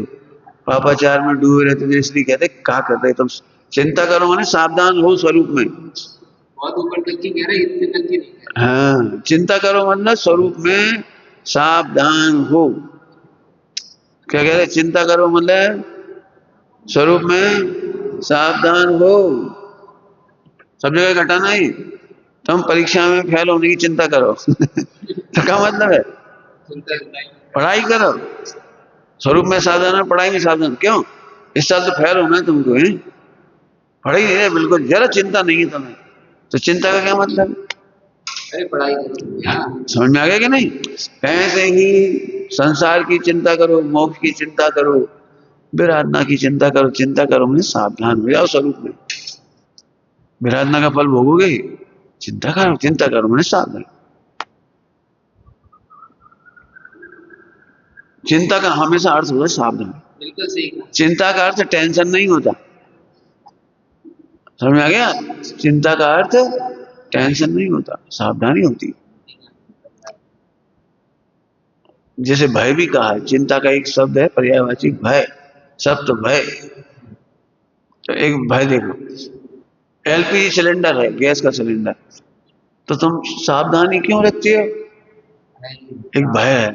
पापाचार में डूबे रहते हो, इसलिए कहते क्या करते तुम। चिंता करो माने सावधान हो स्वरूप में। बहुत ऊपर तक की कह रहे, इतने तक की नहीं कह हाँ, चिंता करो मतलब स्वरूप में सावधान हो। क्या कह रहे? चिंता करो मतलब स्वरूप में सावधान हो। सब जगह घटाना ही। तुम परीक्षा में फेल होने की चिंता करो तो क्या मतलब है? चिंता नहीं। पढ़ाई करो, स्वरूप में सावधान है, पढ़ाई में सावधान। क्यों? इस साल तो फेल होना है तुमको, है पढ़ाई नहीं है, बिल्कुल जरा चिंता नहीं है तुम्हें, तो चिंता का क्या मतलब? अरे पढ़ाई करो, समझ में आ गया कि नहीं? ऐसे ही संसार की चिंता करो, मोक्ष की चिंता करो, विराधना की चिंता करो मतलब सावधान हो जाओ स्वरूप में। विराधना का फल भोगोगे, चिंता करो मतलब सावधान। चिंता का हमेशा अर्थ होता है सावधान। बिल्कुल सही। चिंता का अर्थ टेंशन नहीं होता, समझ में आ गया? चिंता का अर्थ टेंशन नहीं होता, सावधानी होती। जैसे भय भी कहा है, चिंता का एक शब्द है पर्यायवाची भय, सब तो भय। तो एक भय देखो, एलपीजी सिलेंडर है, गैस का सिलेंडर, तो तुम सावधानी क्यों रखते हो? एक भय है,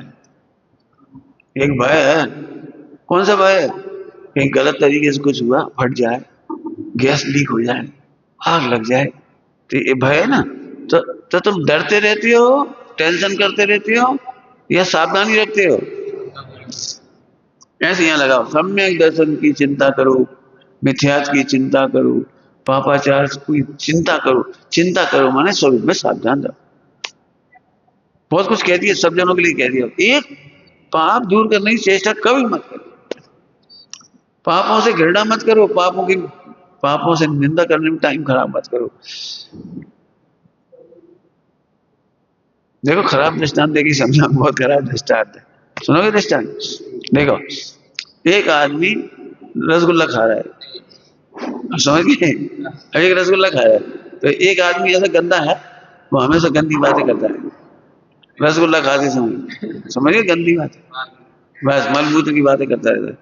एक भय है। कौन सा भय है? कहीं गलत तरीके से कुछ हुआ, फट जाए, गैस लीक हो जाए, आग लग जाए, तो ये भय है ना। तो तुम डरते रहते हो, टेंशन करते रहते हो, या सावधानी रखते हो? ऐसे यहाँ लगाओ, सम्यक दर्शन की चिंता करो, मिथ्याच की चिंता करो, पापाचार की चिंता करो माने स्वरूप में सावधान रहो। बहुत कुछ कह दिया, सब जनों के लिए कह दिया। एक पाप दूर करने की चेष्टा कभी मत करो, पापों से घृणा मत करो, पापों से निंदा करने में टाइम खराब मत करो। देखो खराब दृष्टांत देखिए, समझा, बहुत खराब दृष्टांत है, सुनोगे दृष्टांत? देखो, एक आदमी रसगुल्ला खा रहा है, समझ गए? एक रसगुल्ला खा रहा है, तो एक आदमी ऐसा गंदा है, वो हमेशा गंदी बातें करता है रसगुल्ला खाते समय, समझिए गंदी बात, बस मलमूत्र की बातें करता रहता है।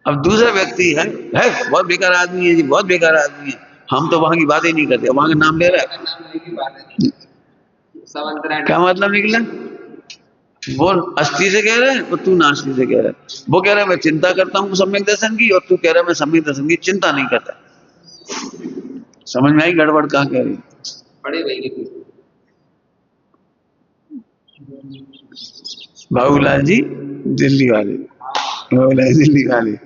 अब दूसरा व्यक्ति है बहुत बेकार आदमी है जी, बहुत बेकार आदमी है, हम तो वहां की बातें नहीं करते, वहां का नाम ले रहा है। क्या मतलब निकला? वो अस्थि से कह रहे हैं और तू नास्ति से कह रहा है। वो कह रहा है मैं चिंता करता हूँ सम्यक दर्शन की, और तू कह रहा है मैं सम्यक दर्शन की चिंता नहीं करता। समझ में आई गड़बड़ कहाँ कह रही? बड़े भाई बाबूलाल जी दिल्ली वाले, बाबूलाल दिल्ली वाले।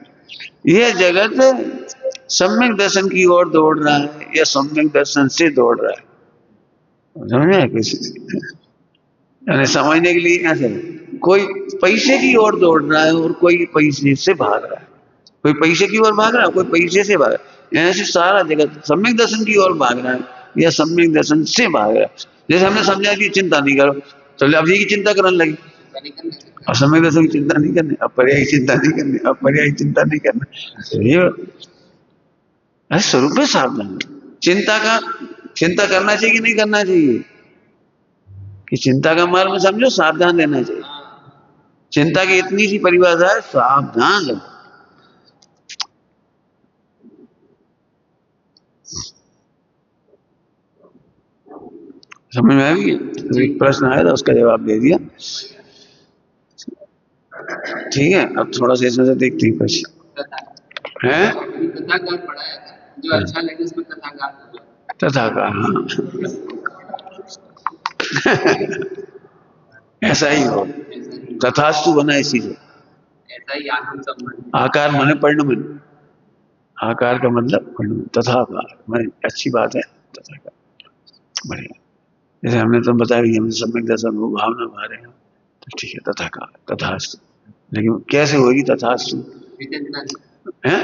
यह जगत सम्यक दर्शन की ओर दौड़ रहा है या सम्यक दर्शन से दौड़ रहा है? समझ में किसी यानी समझने के लिए ऐसे, कोई पैसे की ओर दौड़ रहा है और कोई पैसे से भाग रहा है, कोई पैसे की ओर भाग रहा है, कोई पैसे से भाग रहा है। ऐसे सारा जगत सम्यक दर्शन की ओर भाग रहा है या सम्यक दर्शन से भाग रहा है। जैसे हमने समझा कि चिंता नहीं करो, तो अब ये की चिंता करने लगी, और सम्यक दर्शन की चिंता नहीं करनी, अब पर्याय चिंता नहीं करनी, अब पर्याय चिंता नहीं करना। ये स्वरूप में सावधान। चिंता करना चाहिए कि नहीं करना चाहिए? कि चिंता का मर्म समझो, सावधान रहना चाहिए। चिंता की इतनी सी परिभाषा है, सावधान रहो। समझ में आ गई? एक प्रश्न आया था, उसका जवाब दे दिया। ठीक है, अब थोड़ा सा इसमें से देखते हैं कुछ तथा है। अभी तथाकार पढ़ा है, जो अच्छा लगे उसमें तथाकार बोलो। तथा का, हाँ ऐसा ही हो, ऐसा ही तथास्तु बना इसी से। ऐसा ही आनंद संबंध। आकार माने पर्ण में, आकार का मतलब पर्ण में, तथाकार माने अच्छी बात है, तथाकार बढ़िया। जैसे हमने तो बताया कि हम सम्यक दर्शन को भावना भा रहे हैं, तो ठीक है तथाकार तथास्तु। लेकिन कैसे होगी तथास्तु विचिंतन है?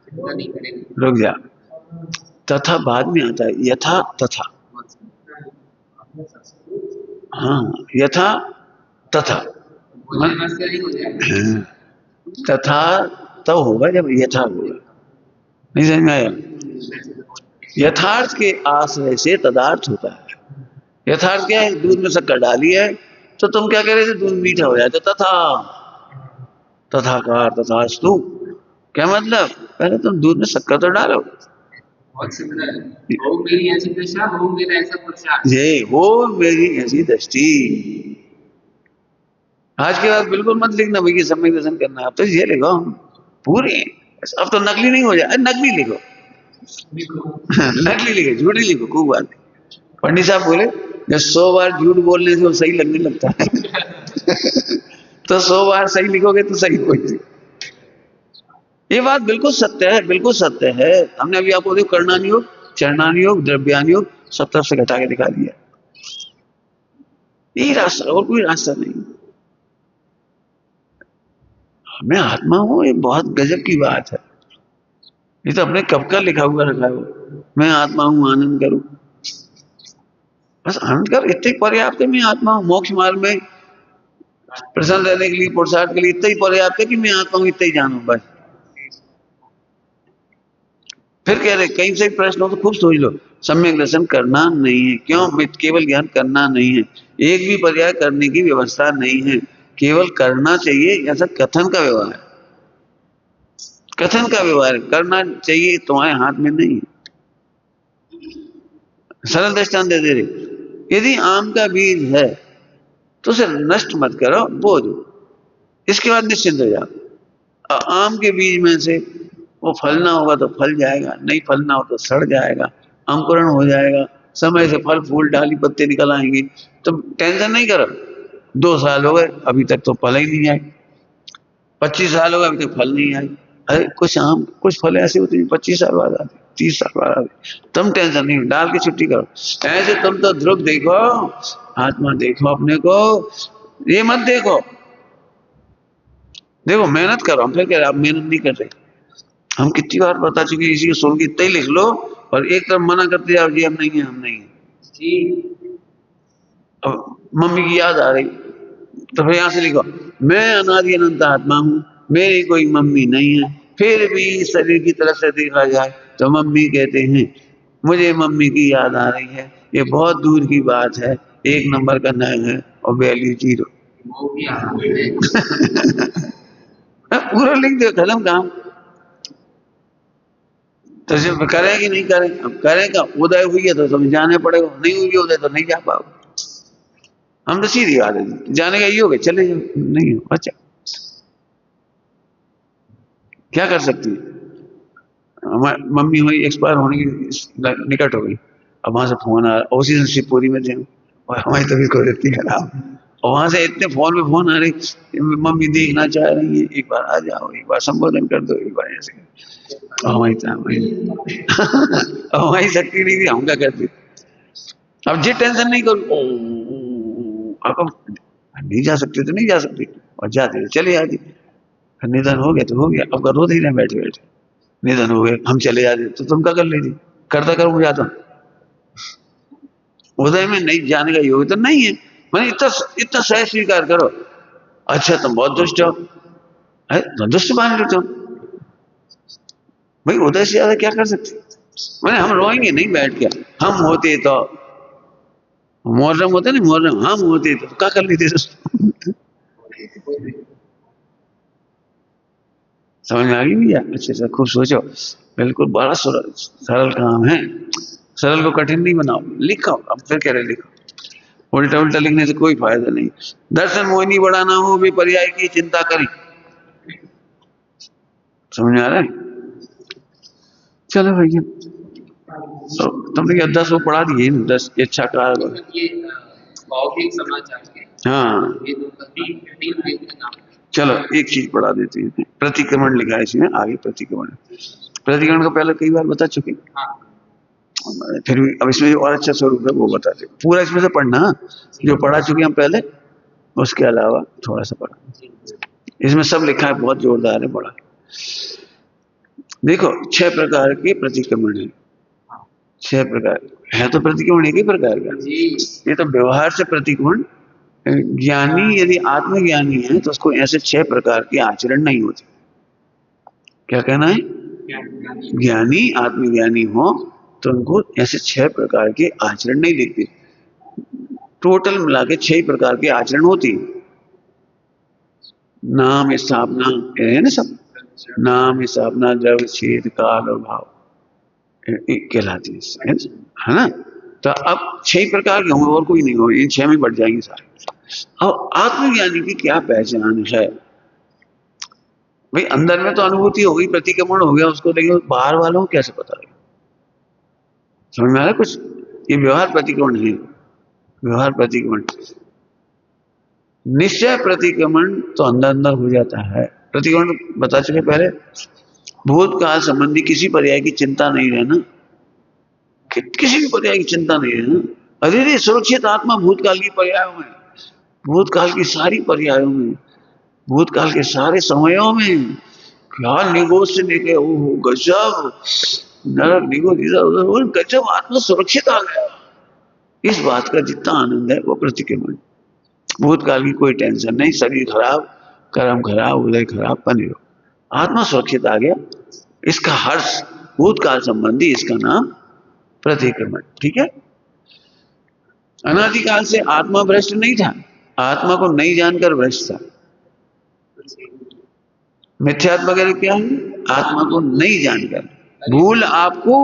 चिंता नहीं करेंगे। रुक जा, तथा बाद में आता है, यथा तथा। हाँ, यथा तथा बोलने में से ही हो जाएगा। हाँ, तथा तब होगा जब यथा होगा। नहीं समझ में आया? यथार्थ के आश्रय से तदार्थ होता है। यथार्थ क्या है? दूध में शक्कर डाली है तो तुम क्या कह रहे थे? दूध मीठा हो जाए तो तथा, तथाकार तथास्तु। क्या मतलब? पहले तुम दूध में शक्कर तो डालो। बहुत सुंदर है। हो मेरी ऐसी दशा, हो मेरा ऐसा पुरुषार्थ। ये हो मेरी ऐसी दृष्टि। आज के बाद बिल्कुल मत लिखना भाई कि सम्यक दर्शन करना है। अब तो ये लिखो पूरी, अब तो नकली नहीं हो जाए, नकली लिखो नकली लिखो, झूठी लिखो, खूब बात नहीं। पंडित साहब बोले जब 100 बार झूठ बोलने से वो सही लगने लगता है तो 100 बार सही लिखोगे तो सही होगी। ये बात बिल्कुल सत्य है, बिल्कुल सत्य है। हमने अभी आपको देखो कर्णानि योग, चरणानि योग, द्रव्यानि योग सब तरफ से घटा के दिखा दिया। यही रास्ता, और कोई रास्ता नहीं। मैं आत्मा हूं, ये बहुत गजब की बात है। ये तो अपने कब का लिखा हुआ रखा है, मैं आत्मा हूं आनंद करूं। बस आनंद कर, इतने पर्याप्त है। मैं आत्मा हूं, मोक्ष मार्ग में प्रसन्न रहने के लिए, पुरुषार्थ के लिए इतना ही पर्याप्त है कि मैं आत्मा हूं, इतना ही जानू बस। फिर कह रहे कहीं से प्रश्न हो तो खूब सोच लो, सम्यक दर्शन करना नहीं है। क्यों? केवल ज्ञान करना नहीं है, एक भी पर्याय करने की व्यवस्था नहीं है, केवल करना चाहिए। ऐसा कथन का व्यवहार है, कथन का व्यवहार करना चाहिए, तुम्हारे हाथ में नहीं है। सरल दृष्टांत दे दे रहे, यदि आम का बीज है तो उसे नष्ट मत करो, बो दो, इसके बाद निश्चिंत हो जाओ। आम के बीज में से वो फलना होगा तो फल जाएगा, नहीं फलना हो तो सड़ जाएगा, अंकुरण हो जाएगा, समय से फल फूल डाली पत्ते निकल आएंगे। तुम टेंशन नहीं करो। 2 साल हो गए अभी तक तो फल ही नहीं आए, 25 साल हो गए अभी तक फल नहीं आए। अरे कुछ आम, कुछ फल ऐसे होते हैं 25 साल बाद आते, 30 साल बाद आते। तुम टेंशन नहीं, डाल के छुट्टी करो। ऐसे तुम तो ध्रुव देखो, आत्मा देखो अपने को, ये मत देखो। देखो मेहनत करो, हम फिर कह रहे आप मेहनत नहीं कर रहे। हम कितनी बार बता चुके, इसी को सुन के इतना ही लिख लो, और एक तरफ मना करते जाओ जी हम नहीं है, हम नहीं है जी। अब मम्मी की याद आ रही तो फिर यहां से लिखो, मैं अनादि अनंत आत्मा हूं, मेरी कोई मम्मी नहीं है। फिर भी शरीर की तरफ से देखा जाए तो मम्मी कहते हैं, मुझे मम्मी की याद आ रही है, ये बहुत दूर की बात है, 1 नंबर का नय है और वैल्यू 0। वो भी आसान है। पूरा लिख दो, खत्म काम। तो सिर्फ करें कि नहीं करें? अब करें, उदय हुई है तो तुम्हें जाने पड़ेगा, नहीं हुई उदय तो नहीं जा पाओगे। हम तो सीधी बात है, जाने का ये हो गया चले जाओ, नहीं हो अच्छा क्या कर सकती है? हमारी मम्मी हुई एक्सपायर होने की निकट हो गई, अब वहां से फोन आ रहा, उसी दिन शिवपुरी में थे और हमारी तबीयत को इतनी खराब, और वहां से इतने फोन पे फोन आ रही, मम्मी देखना चाह रही है, एक बार आ जाओ, एक बार संबोधन कर दो, एक बार ऐसे। हमारी हमारी शक्ति नहीं थी, हम क्या करते। अब जी टेंशन नहीं करो, अब नहीं जा सकते तो नहीं जा सकते, और जाते तो चले जाते। निधन हो गया तो हो गया, अब रोते ही रहे बैठे बैठे, निधन हो गए हम चले जाते तो तुम क्या कर लेती? करता करूं जाता, उदय में नहीं जाने का योग तो नहीं है। मैंने इतना इतना सहज स्वीकार करो। अच्छा तुम बहुत दुष्ट हो, दुष्ट मान लो तुम, भाई उदय से ज्यादा क्या कर सकते? मैंने हम रोएंगे नहीं बैठ के, हम होते तो मुहर्रम होता नहीं, मुहर्रम हम होते तो क्या कर लेते? समझ में आ गई भैया? अच्छे से खूब सोचो, बिल्कुल बड़ा सरल काम है, सरल को कठिन नहीं बनाओ, लिखो। अब फिर कह रहे लिखो, उल्टा उल्टा लिखने से कोई फायदा नहीं। दर्शन मोहिनी बढ़ाना हो भी पर्याय की चिंता करी, समझ में आ रहा है? चलो भैया, तो तुमने क्या 10 वो पढ़ा दिए, 10 इच्छा का। मतलब ये भौतिक समाचार के हाँ ये दो तीन तीन वेद का नाम है। चलो एक चीज पढ़ा देते हैं, प्रतिक्रमण लिखा है इसमें आगे। प्रतिक्रमण, प्रतिक्रमण का पहले कई बार बता चुके, हाँ फिर भी अब इसमें जो और अच्छा स्वरूप है वो बता दे। पूरा इसमें से पढ़ना, जो पढ़ा चुके हम पहले, उसके अलावा थोड़ा सा पढ़ा। जी इसमें सब लिखा है, बहुत जोरदार है, बड़ा। देखो 6 प्रकार के प्रतिक्रमण है, 6 प्रकार है। तो प्रतिक्रमण एक ही प्रकार का, जी ये तो व्यवहार से प्रतिक्रमण। ज्ञानी यदि आत्मज्ञानी है तो उसको ऐसे 6 प्रकार के आचरण नहीं होते। क्या कहना है? ज्ञानी आत्मज्ञानी हो तो उनको ऐसे 6 प्रकार के आचरण नहीं दिखते। टोटल मिला के 6 प्रकार के आचरण होती है। नाम स्थापना है ना, सब नाम स्थापना जब छेद काल और भाव कहलाती है ना। तो अब 6 प्रकार के होंगे, और कोई नहीं होगा, इन 6 में बढ़ जाएंगे सारे। अब आत्मज्ञानी की क्या पहचान है भाई? अंदर में तो अनुभूति हो गई, प्रतिक्रमण हो गया उसको, लेकिन बाहर वालों को कैसे पता है? समझ में आ रहा है कुछ? ये व्यवहार प्रतिक्रमण है, व्यवहार प्रतिक्रमण। निश्चय प्रतिक्रमण तो अंदर अंदर हो जाता है। प्रतिक्रमण बता चुके पहले, भूतकाल संबंधी किसी पर्याय की चिंता नहीं रहना, किसी भी पर्याय की चिंता नहीं रहना। अरे रे, सुरक्षित आत्मा भूतकाल की पर्यायों में, भूतकाल की सारी पर्यायों में, भूतकाल के सारे समयों में। क्या निगोज से लेके, ओहो गजब, नरक निगोज इधर उधर, गजब आत्मा सुरक्षित आ गया। इस बात का जितना आनंद है वो प्रतिक्रमण। भूतकाल की कोई टेंशन नहीं, शरीर खराब, कर्म खराब, उदय खराब, बने रहो, आत्मा सुरक्षित आ गया, इसका हर्ष भूतकाल संबंधी, इसका नाम प्रतिक्रमण। ठीक है? अनादिकाल से आत्मा भ्रष्ट नहीं था, आत्मा को नहीं जानकर भ्रष्ट था। मिथ्यात्व वगैरह क्या है? आत्मा को नहीं जानकर, भूल आपको,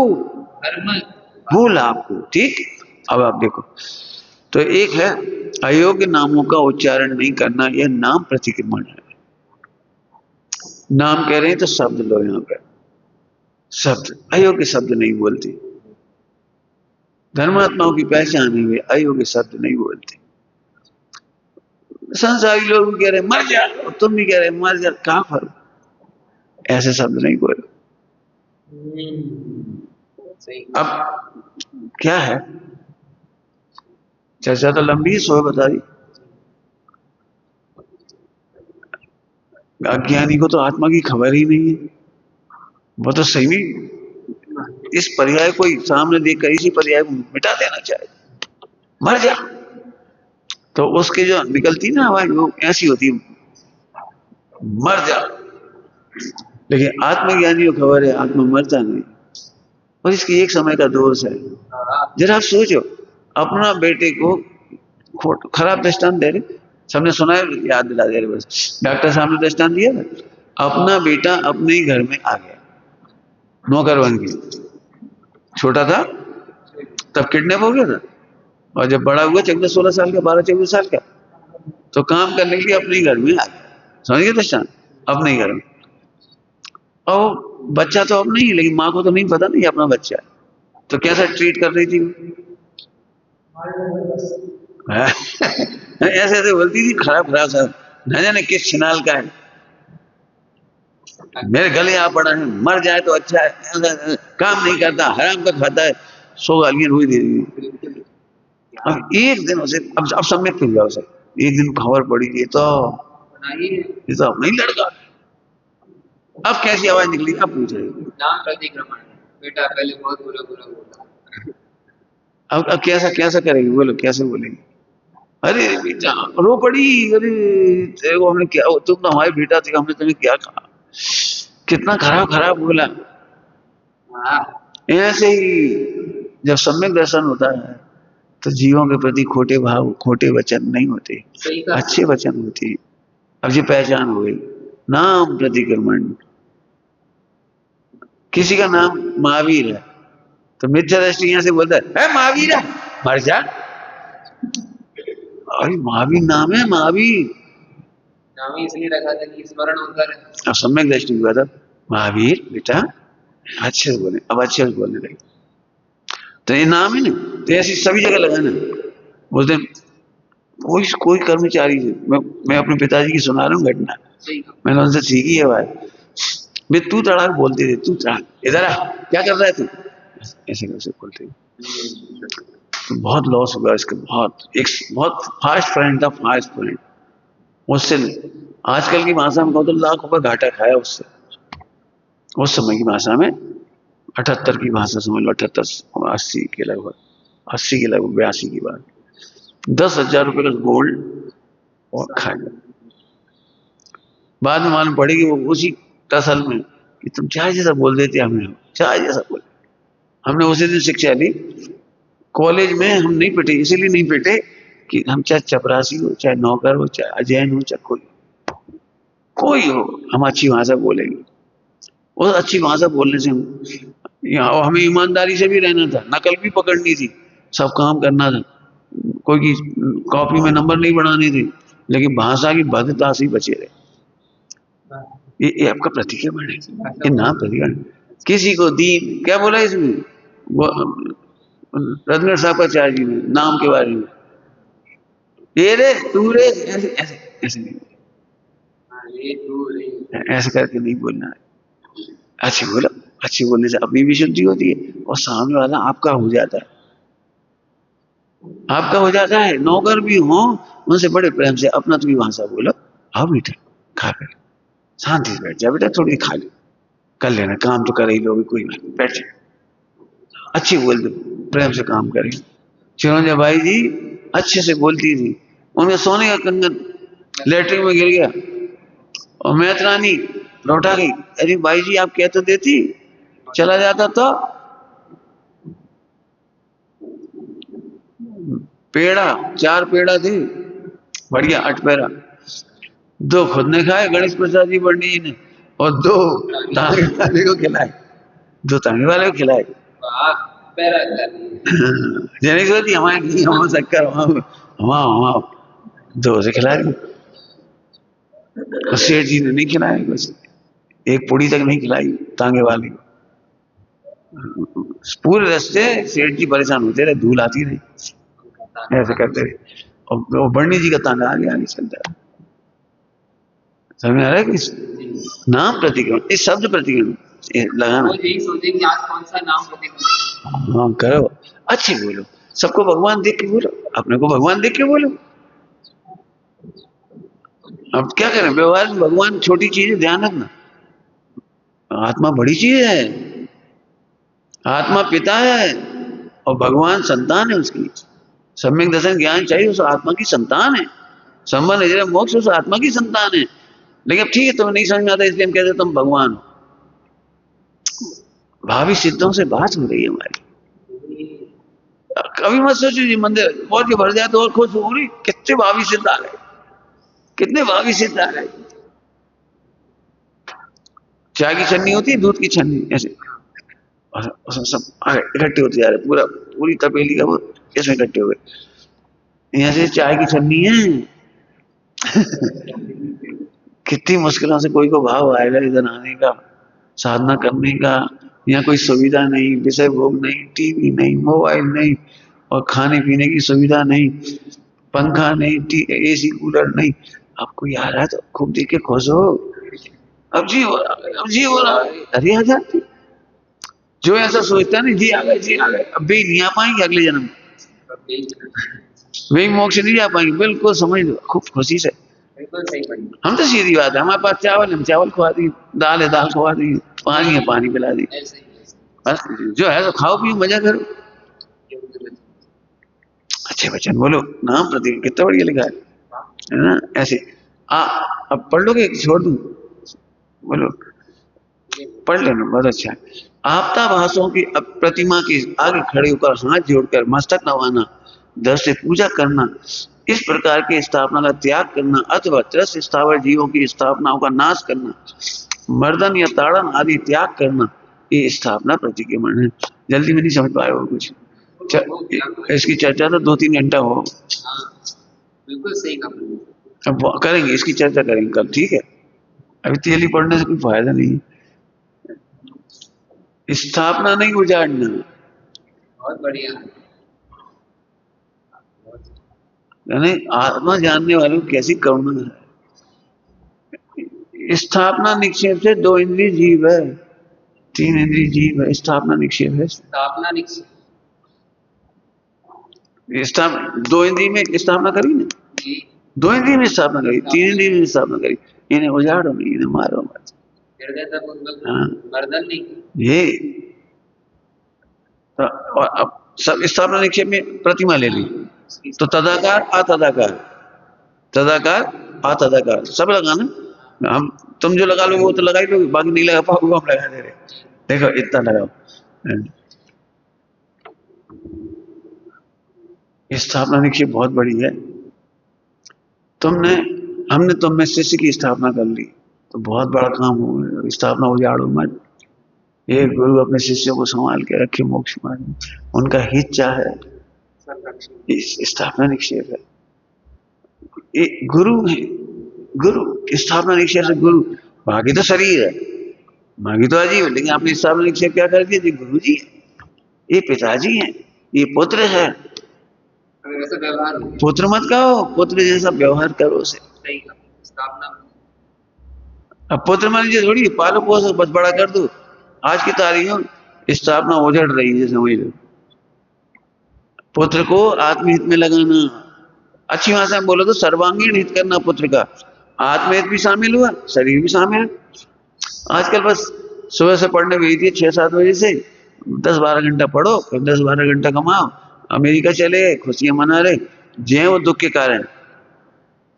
भूल आपको। ठीक, अब आप देखो, तो एक है अयोग्य नामों का उच्चारण नहीं करना, यह नाम प्रतिक्रमण है। नाम कह रहे हैं तो शब्द लो, यहां पर शब्द, अयोग्य शब्द नहीं बोलते। धर्मात्माओं की पहचान है वे अयोग्य शब्द नहीं बोलते। संसारी लोग भी कह रहे मर जा, और तुम भी कह रहे मर जा, कहां फर्क? ऐसे शब्द नहीं बोलो। अब क्या है, चर्चा तो लंबी, सो बता दी। अज्ञानी को तो आत्मा की खबर ही नहीं है, वो तो सही में इस पर्याय को सामने देखकर इसी पर्याय को मिटा देना चाहे, मर जा। तो उसके जो निकलती ना आवाज, वो ऐसी होती है, मर जा। लेकिन आत्मज्ञानी को खबर है आत्मा मरता नहीं, और इसकी एक समय का दोष है। जरा आप सोचो, अपना बेटे को खराब दृष्टांत दे रहे, सबने सुना है, याद दिला दे रहे बस। डॉक्टर साहब ने दृष्टांत दिया था, अपना बेटा अपने ही घर में आ गया, नौकर बन के। छोटा था तब किडनैप हो गया था, और जब बड़ा हुआ 14-16 साल का, 12-14 साल का, तो काम करने के लिए अपने ही घर में आ गया। समझ गए दृष्टांत? अपने ही घर में। और बच्चा तो अपना ही, लेकिन माँ को तो नहीं पता नहीं अपना बच्चा है, तो कैसा ट्रीट कर रही थी? ऐसे ऐसे बोलती थी, खराब खराब सा, न जाने किस छिनाल का है, मेरे गले आ पड़ा है, मर जाए तो अच्छा है, काम नहीं करता, हराम का खाता है, 100 गालियां हुई दे दी। अब एक दिन उसे, अब सम्यक खुल गया उसे, एक दिन खबर पड़ी, ये तो अपना ही लड़का। अब कैसी आवाज निकली, अब पूछ रही, नाम प्रतिक्रमण, बेटा पहले बहुत बुरा बुरा बोला। अब कैसा कैसा करेगी, बोलो कैसे बोलेगी? अरे बेटा रो पड़ी, अरे तेरे को हमने क्या, तुम तो हमारे बेटा थे, हमने तुम्हें क्या कहा, कितना खराब खराब बोला। ऐसे ही जब सम्यक दर्शन होता है तो जीवों के प्रति खोटे भाव, खोटे वचन नहीं होते, अच्छे वचन होते हैं। अब ये पहचान हो गई, नाम प्रतिक्रमण। किसी का नाम महावीर है तो मिथ्या दृष्टि यहां से बोलता है महावीर है, मर जा। अरे महावीर नाम है, महावीर नाम ही इसलिए रखा था कि स्मरण होता रहे। अब सम्यक दृष्टि हुआ था, महावीर बेटा अच्छे से बोले, अब अच्छे से बोलने लगे। तो ये नाम है ना, तो ऐसी सभी जगह लगाना। उस दिन कोई कर्मचारी, मैं अपने पिताजी की सुना रहा हूँ घटना, मैंने उनसे सीखी है बात। वे तू तड़ाक बोलते थे, तू तड़ाक, इधर आ, क्या कर रहा है तू, ऐसे कैसे बोलते थे। तो बहुत लॉस हुआ इसका, बहुत फास्ट फ्रेंड था, फास्ट फ्रेंड। उससे आजकल की भाषा में कहूँ तो लाख रुपए घाटा खाया उससे। उस समय की भाषा में 78 की भाषा समझ लो, 78 80 के लगभग, 80 के लगभग, 82 की बात। 10,000 रुपए का गोल्ड और खा गया। बाद में मालूम पड़ेगी वो उसी टसल में कि तुम चाय जैसा बोल देते, हमें चाय जैसा बोल। हमने उसी दिन शिक्षा ली। कॉलेज में हम नहीं पिटे, इसीलिए नहीं पिटे कि हम चाहे चपरासी हो, चाहे नौकर हो, चाहे अजैन हो, चाहे कोई हो, हम अच्छी भाषा बोलेंगे। और अच्छी भाषा बोलने से यहाँ हमें ईमानदारी से भी रहना था, नकल भी पकड़नी थी, सब काम करना था, कोई की कॉपी में नंबर नहीं बढ़ाने थे, लेकिन भाषा की भद्रता से बचे रहे। ये आपका प्रतिक्रमण है, ये नाम प्रतिक्रमण। किसी को दीन क्या बोला इसमें, रत्न सापाचार्य जी ने नाम के बारे में, ये रे तू रे, ऐसे ऐसे ऐसे नहीं, ऐसे करके नहीं बोलना है। अच्छी बोलो, अच्छी बोलने से अपनी भी शुद्धि होती है और सामने वाला आपका हो जाता है, आपका हो जाता है। नौकर भी हो, उनसे बड़े प्रेम से अपना तो भी भाषा बोलो, आओ बेटा खा कर शांति से बैठ जा, बेटा थोड़ी खा लो, कर लेना, काम तो कर ही लोगे, कोई बात नहीं, बैठ जाए, अच्छी बोल दो, प्रेम से काम करें। चिरंजा भाई जी अच्छे से बोलती थी, उनके सोने का कंगन लेटरिन में गिर गया और मैत्रानी लौटा गई। अरे भाई जी आप कह तो देती, चला जाता तो। पेड़ा 4 पेड़ा थे, बढ़िया 8 पेड़ा, 2 खुद ने खाए गणेश प्रसाद जी पंडित जी ने, और 2 तांगे वाले को खिलाए, 2 तांगे वाले को खिलाए। जने सोची हमारे हम शक्कर वहां 2 से खिला दी। सेठ जी ने नहीं खिलाया कुछ, एक पूड़ी तक नहीं खिलाई तांगे वाले को। पूरे रास्ते सेठ जी परेशान होते रहे, धूल आती रही, ऐसे करते रहे, और बर्णी जी का तांगा आगे आगे चलता है। समझ में आ रहा है कि नाम प्रतिक्रमण, इस शब्द प्रतिक्रमण लगाना, यही सोचे कि आज कौन सा नाम प्रतिक्रमण। हाँ करो, अच्छी बोलो, सबको भगवान देख के बोलो, अपने को भगवान देख के बोलो। अब क्या करें, व्यवहार में भगवान छोटी चीज है, ध्यान रखना। आत्मा बड़ी चीज है, आत्मा पिता है और भगवान संतान है उसकी। सम्यक दर्शन ज्ञान चाहिए, उस आत्मा की संतान है। संबंध है मोक्ष, उस आत्मा की संतान है। लेकिन अब ठीक है, तुम्हें नहीं समझ में आता इसलिए हम कहते तुम भगवान हो। भावी सिद्धों से बात हो रही है हमारी। कभी मत सोचो जी मंदिर और के भर जाए तो और खुश हो रही, कितने भावी सिद्ध आ गए, कितने भावी सिद्ध आ गए। चाय की छन्नी होती है, दूध की छन्नी, ऐसे और सब इकट्ठे होते जा रहे, पूरी तपेली का वो इसमें इकट्ठे हो गए। यहाँ से चाय की छन्नी है कितनी मुश्किलों से कोई को भाव आएगा इधर आने का, साधना करने का। यहाँ कोई सुविधा नहीं, विषय भोग नहीं, टीवी नहीं, मोबाइल नहीं, और खाने पीने की सुविधा नहीं, पंखा नहीं, एसी कूलर नहीं। अब कोई आ रहा है तो खूब देख के खुश हो, अब जी हो रहा है, अब जी हो रहा है, अरे आ जाती। जो ऐसा सोचता है ना जी आ गए, जी आ गए, अब भी नहीं आ पाएंगे अगले जन्म, वे मोक्ष नहीं जा पाएंगे। बिल्कुल समझ लो, खूब खुशी से। हम तो सीधी बात है, हमारे पास चावल, हम चावल खवा दी, दाल है दाल खवा दी, पानी है पानी पिला दी, बस जो है तो खाओ पियो मजा करो। अच्छे वचन बोलो, नाम प्रति कितना बढ़िया लिखा है ना। ऐसे अब पढ़ लोगे, छोड़ दूं, बोलो पढ़ लेना, बहुत अच्छा है। आपताभासों की प्रतिमा के आगे खड़े होकर हाथ जोड़कर मस्तक नवाना, दर से पूजा करना, इस प्रकार की स्थापना का त्याग करना, अथवा त्रस्त स्थावर जीवों की स्थापनाओं का नाश करना, मर्दन या ताड़न आदि त्याग करना, ये स्थापना प्रतिक्रमण है। जल्दी में नहीं समझ पाए हो कुछ, इसकी चर्चा तो 2-3 घंटा हो। बिल्कुल सही कहा, अब करेंगे इसकी चर्चा करेंगे कल, ठीक है। अभी तेली पढ़ने से कोई फायदा नहीं। स्थापना नहीं उजाड़ना। बहुत बढ़िया। यानी आत्मा जानने वालों की कैसी करुणा है। स्थापना निक्षेप से 2 इंद्रिय जीव है, 3 इंद्रिय जीव है, स्थापना निक्षेप है। स्थापना निक्षेप। दो इंद्रिय में स्थापना करी ना, जी। 2 इंद्रिय में स्थापना करी, 3 इंद्रिय में स्थापना करी। इन्हें उजाड़ो नहीं, इन्हें मारो मत। हृदय तक हाँ, मर्दन नहीं। ये तो, और अब सब स्थापना निक्षेप में प्रतिमा ले ली तो तदाकार अतदाकार, तदाकार अतदाकार सब लगाना। हम तुम जो लगा लोगे वो तो लगा ही लोगे, बाकी नहीं लगा पाओगे, हम लगा दे रहे। देखो इतना लगाओ। स्थापना निक्षेप बहुत बड़ी है। हमने तुम में शिष्य की स्थापना कर ली तो बहुत बड़ा काम हो गया। स्थापना उजाड़ो मत। एक गुरु अपने शिष्यों को संभाल के रखे मोक्ष मार्ग में, उनका हित चाहे, इस स्थापना निक्षेप है। एक गुरु है, गुरु स्थापना निक्षेप से गुरु। बाकी तो शरीर है, बाकी तो अजीब, लेकिन आपने स्थापना निक्षेप क्या कर दिया? गुरु जी है, ये पिताजी है, ये पुत्र है। वैसा व्यवहार पुत्र मत कहो, पुत्र जैसा व्यवहार करो उसे। स्थापना। अब पुत्र मान लीजिए थोड़ी पालो पोसो बस बड़ा कर दो। आज की तारीख में स्थापना उजड़ रही है, समझ लो। पुत्र को आत्महित में लगाना, अच्छी भाषा में बोलो तो सर्वांगीण हित करना पुत्र का। आत्महित भी शामिल हुआ, शरीर भी शामिल। आजकल बस सुबह से पढ़ने भेज दिए 6-7 बजे से, 10-12 घंटा पढ़ो, फिर 10-12 घंटा कमाओ, अमेरिका चले गए, खुशियां मना रहे, जे वो दुख के कारण।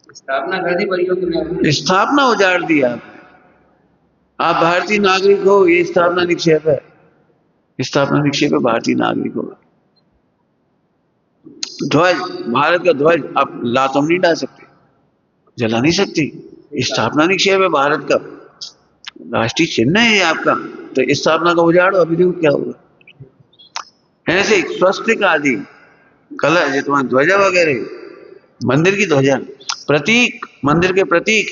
स्थापना कर दी परियों की, स्थापना उजाड़ दिया। आप भारतीय नागरिक हो, ये स्थापना निक्षेप है। स्थापना निक्षेप है भारतीय नागरिक होगा। ध्वज, भारत का ध्वज आप लातों नहीं डाल सकते, जला नहीं सकती। स्थापना निक्षेप है भारत का, राष्ट्रीय चिन्ह है ये आपका। तो स्थापना का उजाड़ो, अभी देखो क्या होगा। ऐसे स्वस्तिक आदि कलर, जो तुम्हारा ध्वजा वगैरह, मंदिर की ध्वजा, प्रतीक, मंदिर के प्रतीक,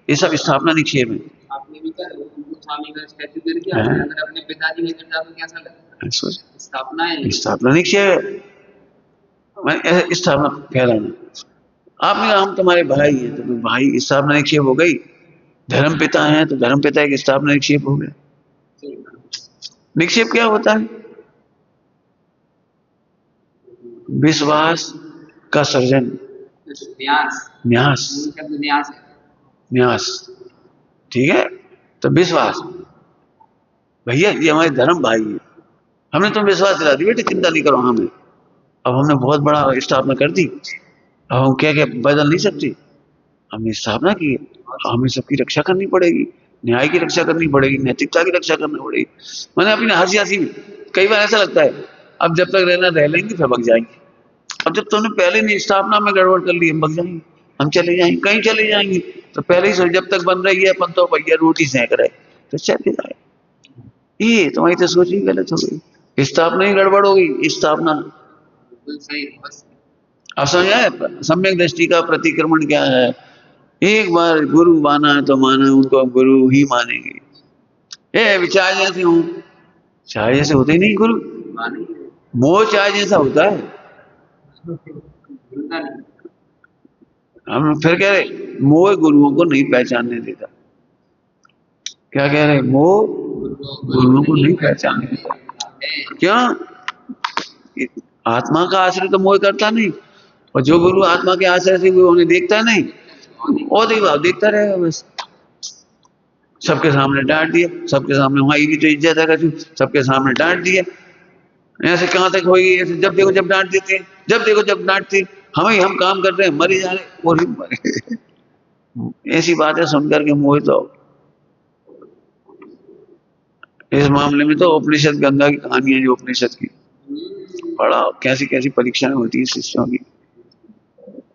ये सब स्थापना निक्षेप है। आपने भी स्वामी का स्टैचू गिर गया, अगर अपने पिताजी ने गिर जाए तो कैसा लगता? स्थापना है, स्थापना निक्षेप है। स्थापना फैलाना। आपने कहा हम तुम्हारे भाई हैं, तो भाई स्थापना निक्षेप हो गई। धर्म पिता है तो धर्म पिता एक स्थापना निक्षेप हो गया। निक्षेप क्या होता है? विश्वास का सर्जन, न्यास, न्यास, न्यास, ठीक है। तो विश्वास, भैया ये हमारे धर्म भाई है, हमने तुम विश्वास दिला दी, बेटे चिंता नहीं करो हमें। अब हमने बहुत बड़ा स्थापना कर दी, अब हम क्या क्या बदल नहीं सकते। हमने स्थापना की है, हमें सबकी रक्षा करनी पड़ेगी, न्याय की रक्षा करनी पड़ेगी, नैतिकता की रक्षा करनी पड़ेगी। मैंने अपनी हंसी हंसी में कई बार ऐसा लगता है, अब जब तक रहना रह लेंगे फिर भग जाएंगे। अब जब तुमने पहले नहीं स्थापना में गड़बड़ कर ली, हम भग जाएंगे, हम चले जाएंगे, कहीं चले जाएंगे। तो पहले ही सोच, जब तक बन रही है अपन तो भैया रोटी सेक रहे, तो चले जाए। ये तुम्हारी तो सोच ही गलत हो गई, स्थापना ही गड़बड़ हो गई। स्थापना अब समझ आए? सम्यक दृष्टि का प्रतिक्रमण क्या है? एक बार गुरु माना है तो माना, उनको हम गुरु ही मानेंगे। विचार जैसे हूं, चाय जैसे होते ही नहीं गुरु, मोह चाय जैसा होता है। हम फिर कह रहे मोह गुरुओं को नहीं पहचानने देता। क्या कह रहे? मोह गुरुओं को नहीं पहचानने देता। क्यों? आत्मा का आश्रय तो मोह करता नहीं, और जो गुरु आत्मा के आश्रय से उन्हें देखता नहीं, और देखता रहेगा बस। सबके सामने डांट दिया, सबके सामने हमारी भी तो इज्जत है, सबके सामने डांट दिया। ऐसे कहां तक होगी? ऐसे जब देखो जब डांट देते हैं, जब देखो जब डांटते, हम काम कर रहे हैं, मरे जा रहे, और भी मरे। ऐसी बातें सुनकर के मोहित हो। इस मामले में तो उपनिषद गंगा की कहानी है, जो उपनिषद की बड़ा कैसी कैसी परीक्षाएं होती है शिष्यों की।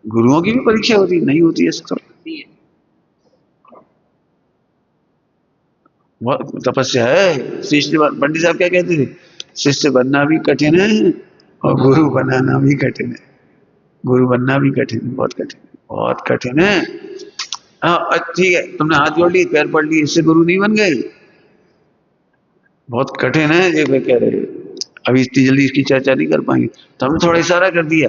गुरुओं की भी परीक्षा होती है, नहीं होती ऐसे तो तपस्या है। शिष्य, पंडित साहब क्या कहते थे? शिष्य बनना भी कठिन है और गुरु बनाना भी कठिन है। गुरु बनना भी कठिन है, बहुत कठिन है, बहुत कठिन है। हाँ ठीक है, तुमने हाथ जोड़ लिए, पैर पड़ लिए, इससे गुरु नहीं बन गए। बहुत कठिन है ये वे कह रहे। अभी इतनी जल्दी इसकी चर्चा नहीं कर पाएंगे, तो हमने थोड़ा इशारा कर दिया।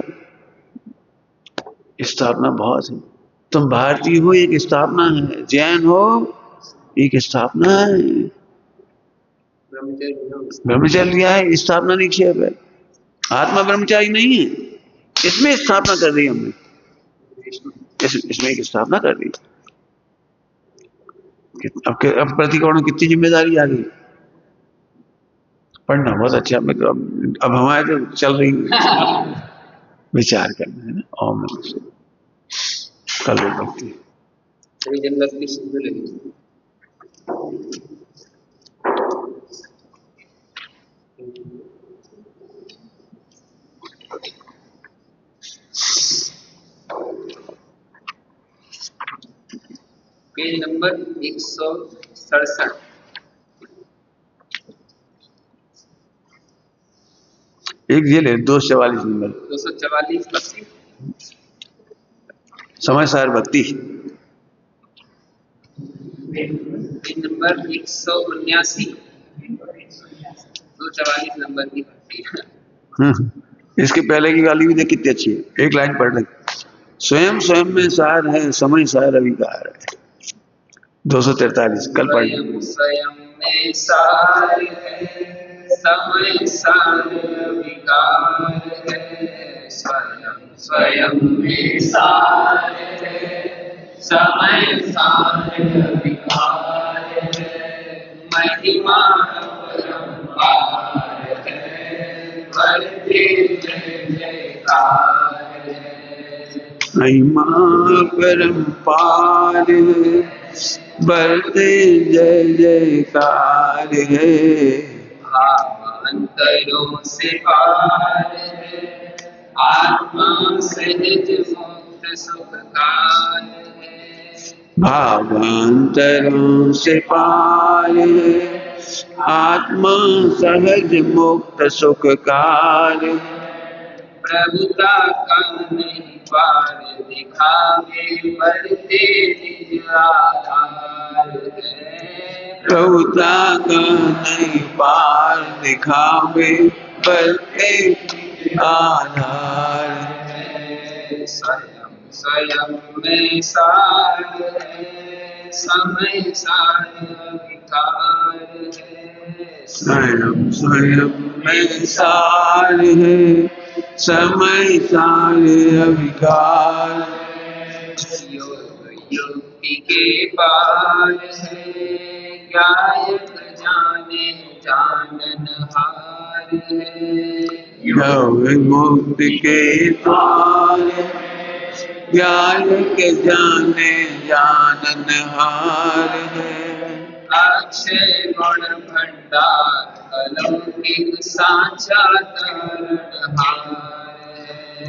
स्थापना बहुत है। तुम भारतीय हो, एक स्थापना है। जैन हो, एक स्थापना है। ब्रह्मचर्य लिया है, स्थापना निक्षेप है। आत्मा ब्रह्मचारी नहीं है, इसमें स्थापना कर दी हमने। इसमें एक स्थापना कर दी। अब प्रतिकोण कितनी जिम्मेदारी आ गई। पढ़ना बहुत अच्छा। अब हमारे तो चल रही विचार करना है ना। ओम नमः शिवाय। कल भक्ति पेज नंबर 167। एक ये ले 244 नंबर। 244 भक्ति। समय सार भक्ति। Page number 179। 244 नंबर की भक्ति। इसके पहले की गाली भी देख कितनी अच्छी है। एक लाइन पढ़ रही। स्वयं स्वयं में सार है, समय सार अविकार है। 243 कल पढ़। स्वयं में सार है, समय सार अविकार है। स्वयं स्वयं में सार है, समय सार अविकार है। महिमा परंपार है, बढ़ते जय जयकार है। महिमा परंपार है, बढ़ते जय जयकार है। भावांतरों से पार है, आत्मा सहज मुक्त सुखकार है। भावांतरों से पार है, आत्मा सहज मुक्त सुखकार। प्रभुता का नहीं पार दिखावे, बढ़ते निज आधार है। प्रभुता का नहीं पार दिखावे, बढ़ते आधार है। स्वयं स्वयं में सार है, समय सार विकार है। स्वयं स्वयं में सार है, समय सार अविकार। योग युक्ति के पार है, गायक जाने जाननहार है। योग मुक्ति के पार, ज्ञान के जाने जाननहार है। अक्षय गुण भंडार अलौकिक साचा तारणहार है।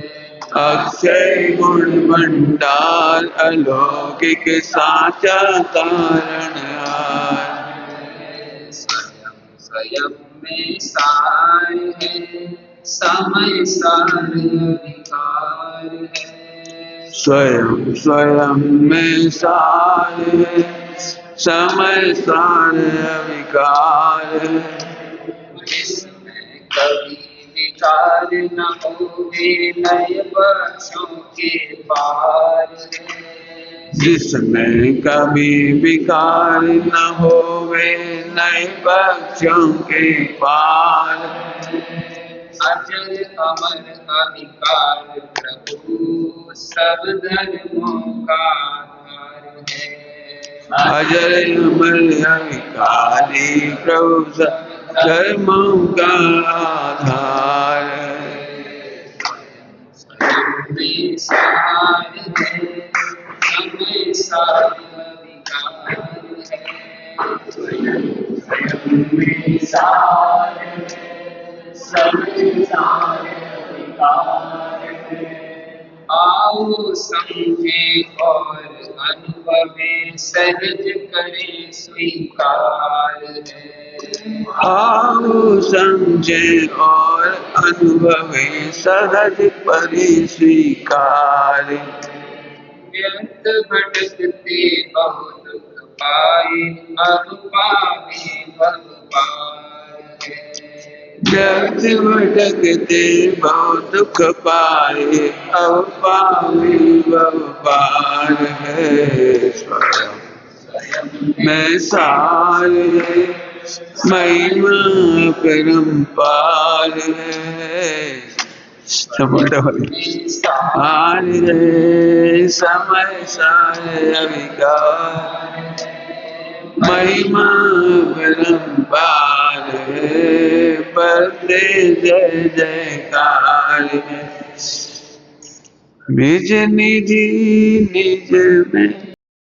अक्षय गुण भंडार अलौकिक साचा तारणहार। स्वयं स्वयं में सार है, समय सार विकार है। स्वयं स्वयं में सार है, समय सार विकार है। जिसमें कभी विकार न होवे, नए वर्षों के पार है। जिसमें कभी विकार न होवे, नए पक्षों के पार। अजर अमर अविकार प्रभु, सब धर्मों का आधार है। अजर अमर अविकारी प्रभु, धर्मों का आधार है। में सार है, समय सार विकार है। स्वयं में सार है, समय सार विकार है। आओ समझे और अनुभवे, सहज करे स्वीकार है। आओ समझे और अनुभवे, सहज परि स्वीकार। व्यर्थ भटकते बहुत दुख पाए, अब पावे भव पार व्यर्थ भटकते बहु दुख पाए, अब पाए बहु पार है। मैं सार है महिमा परम्पार है। सार है समय सार अविकार, महिमा परम्पार है। बदले जय जयकार है। निज निधि निज में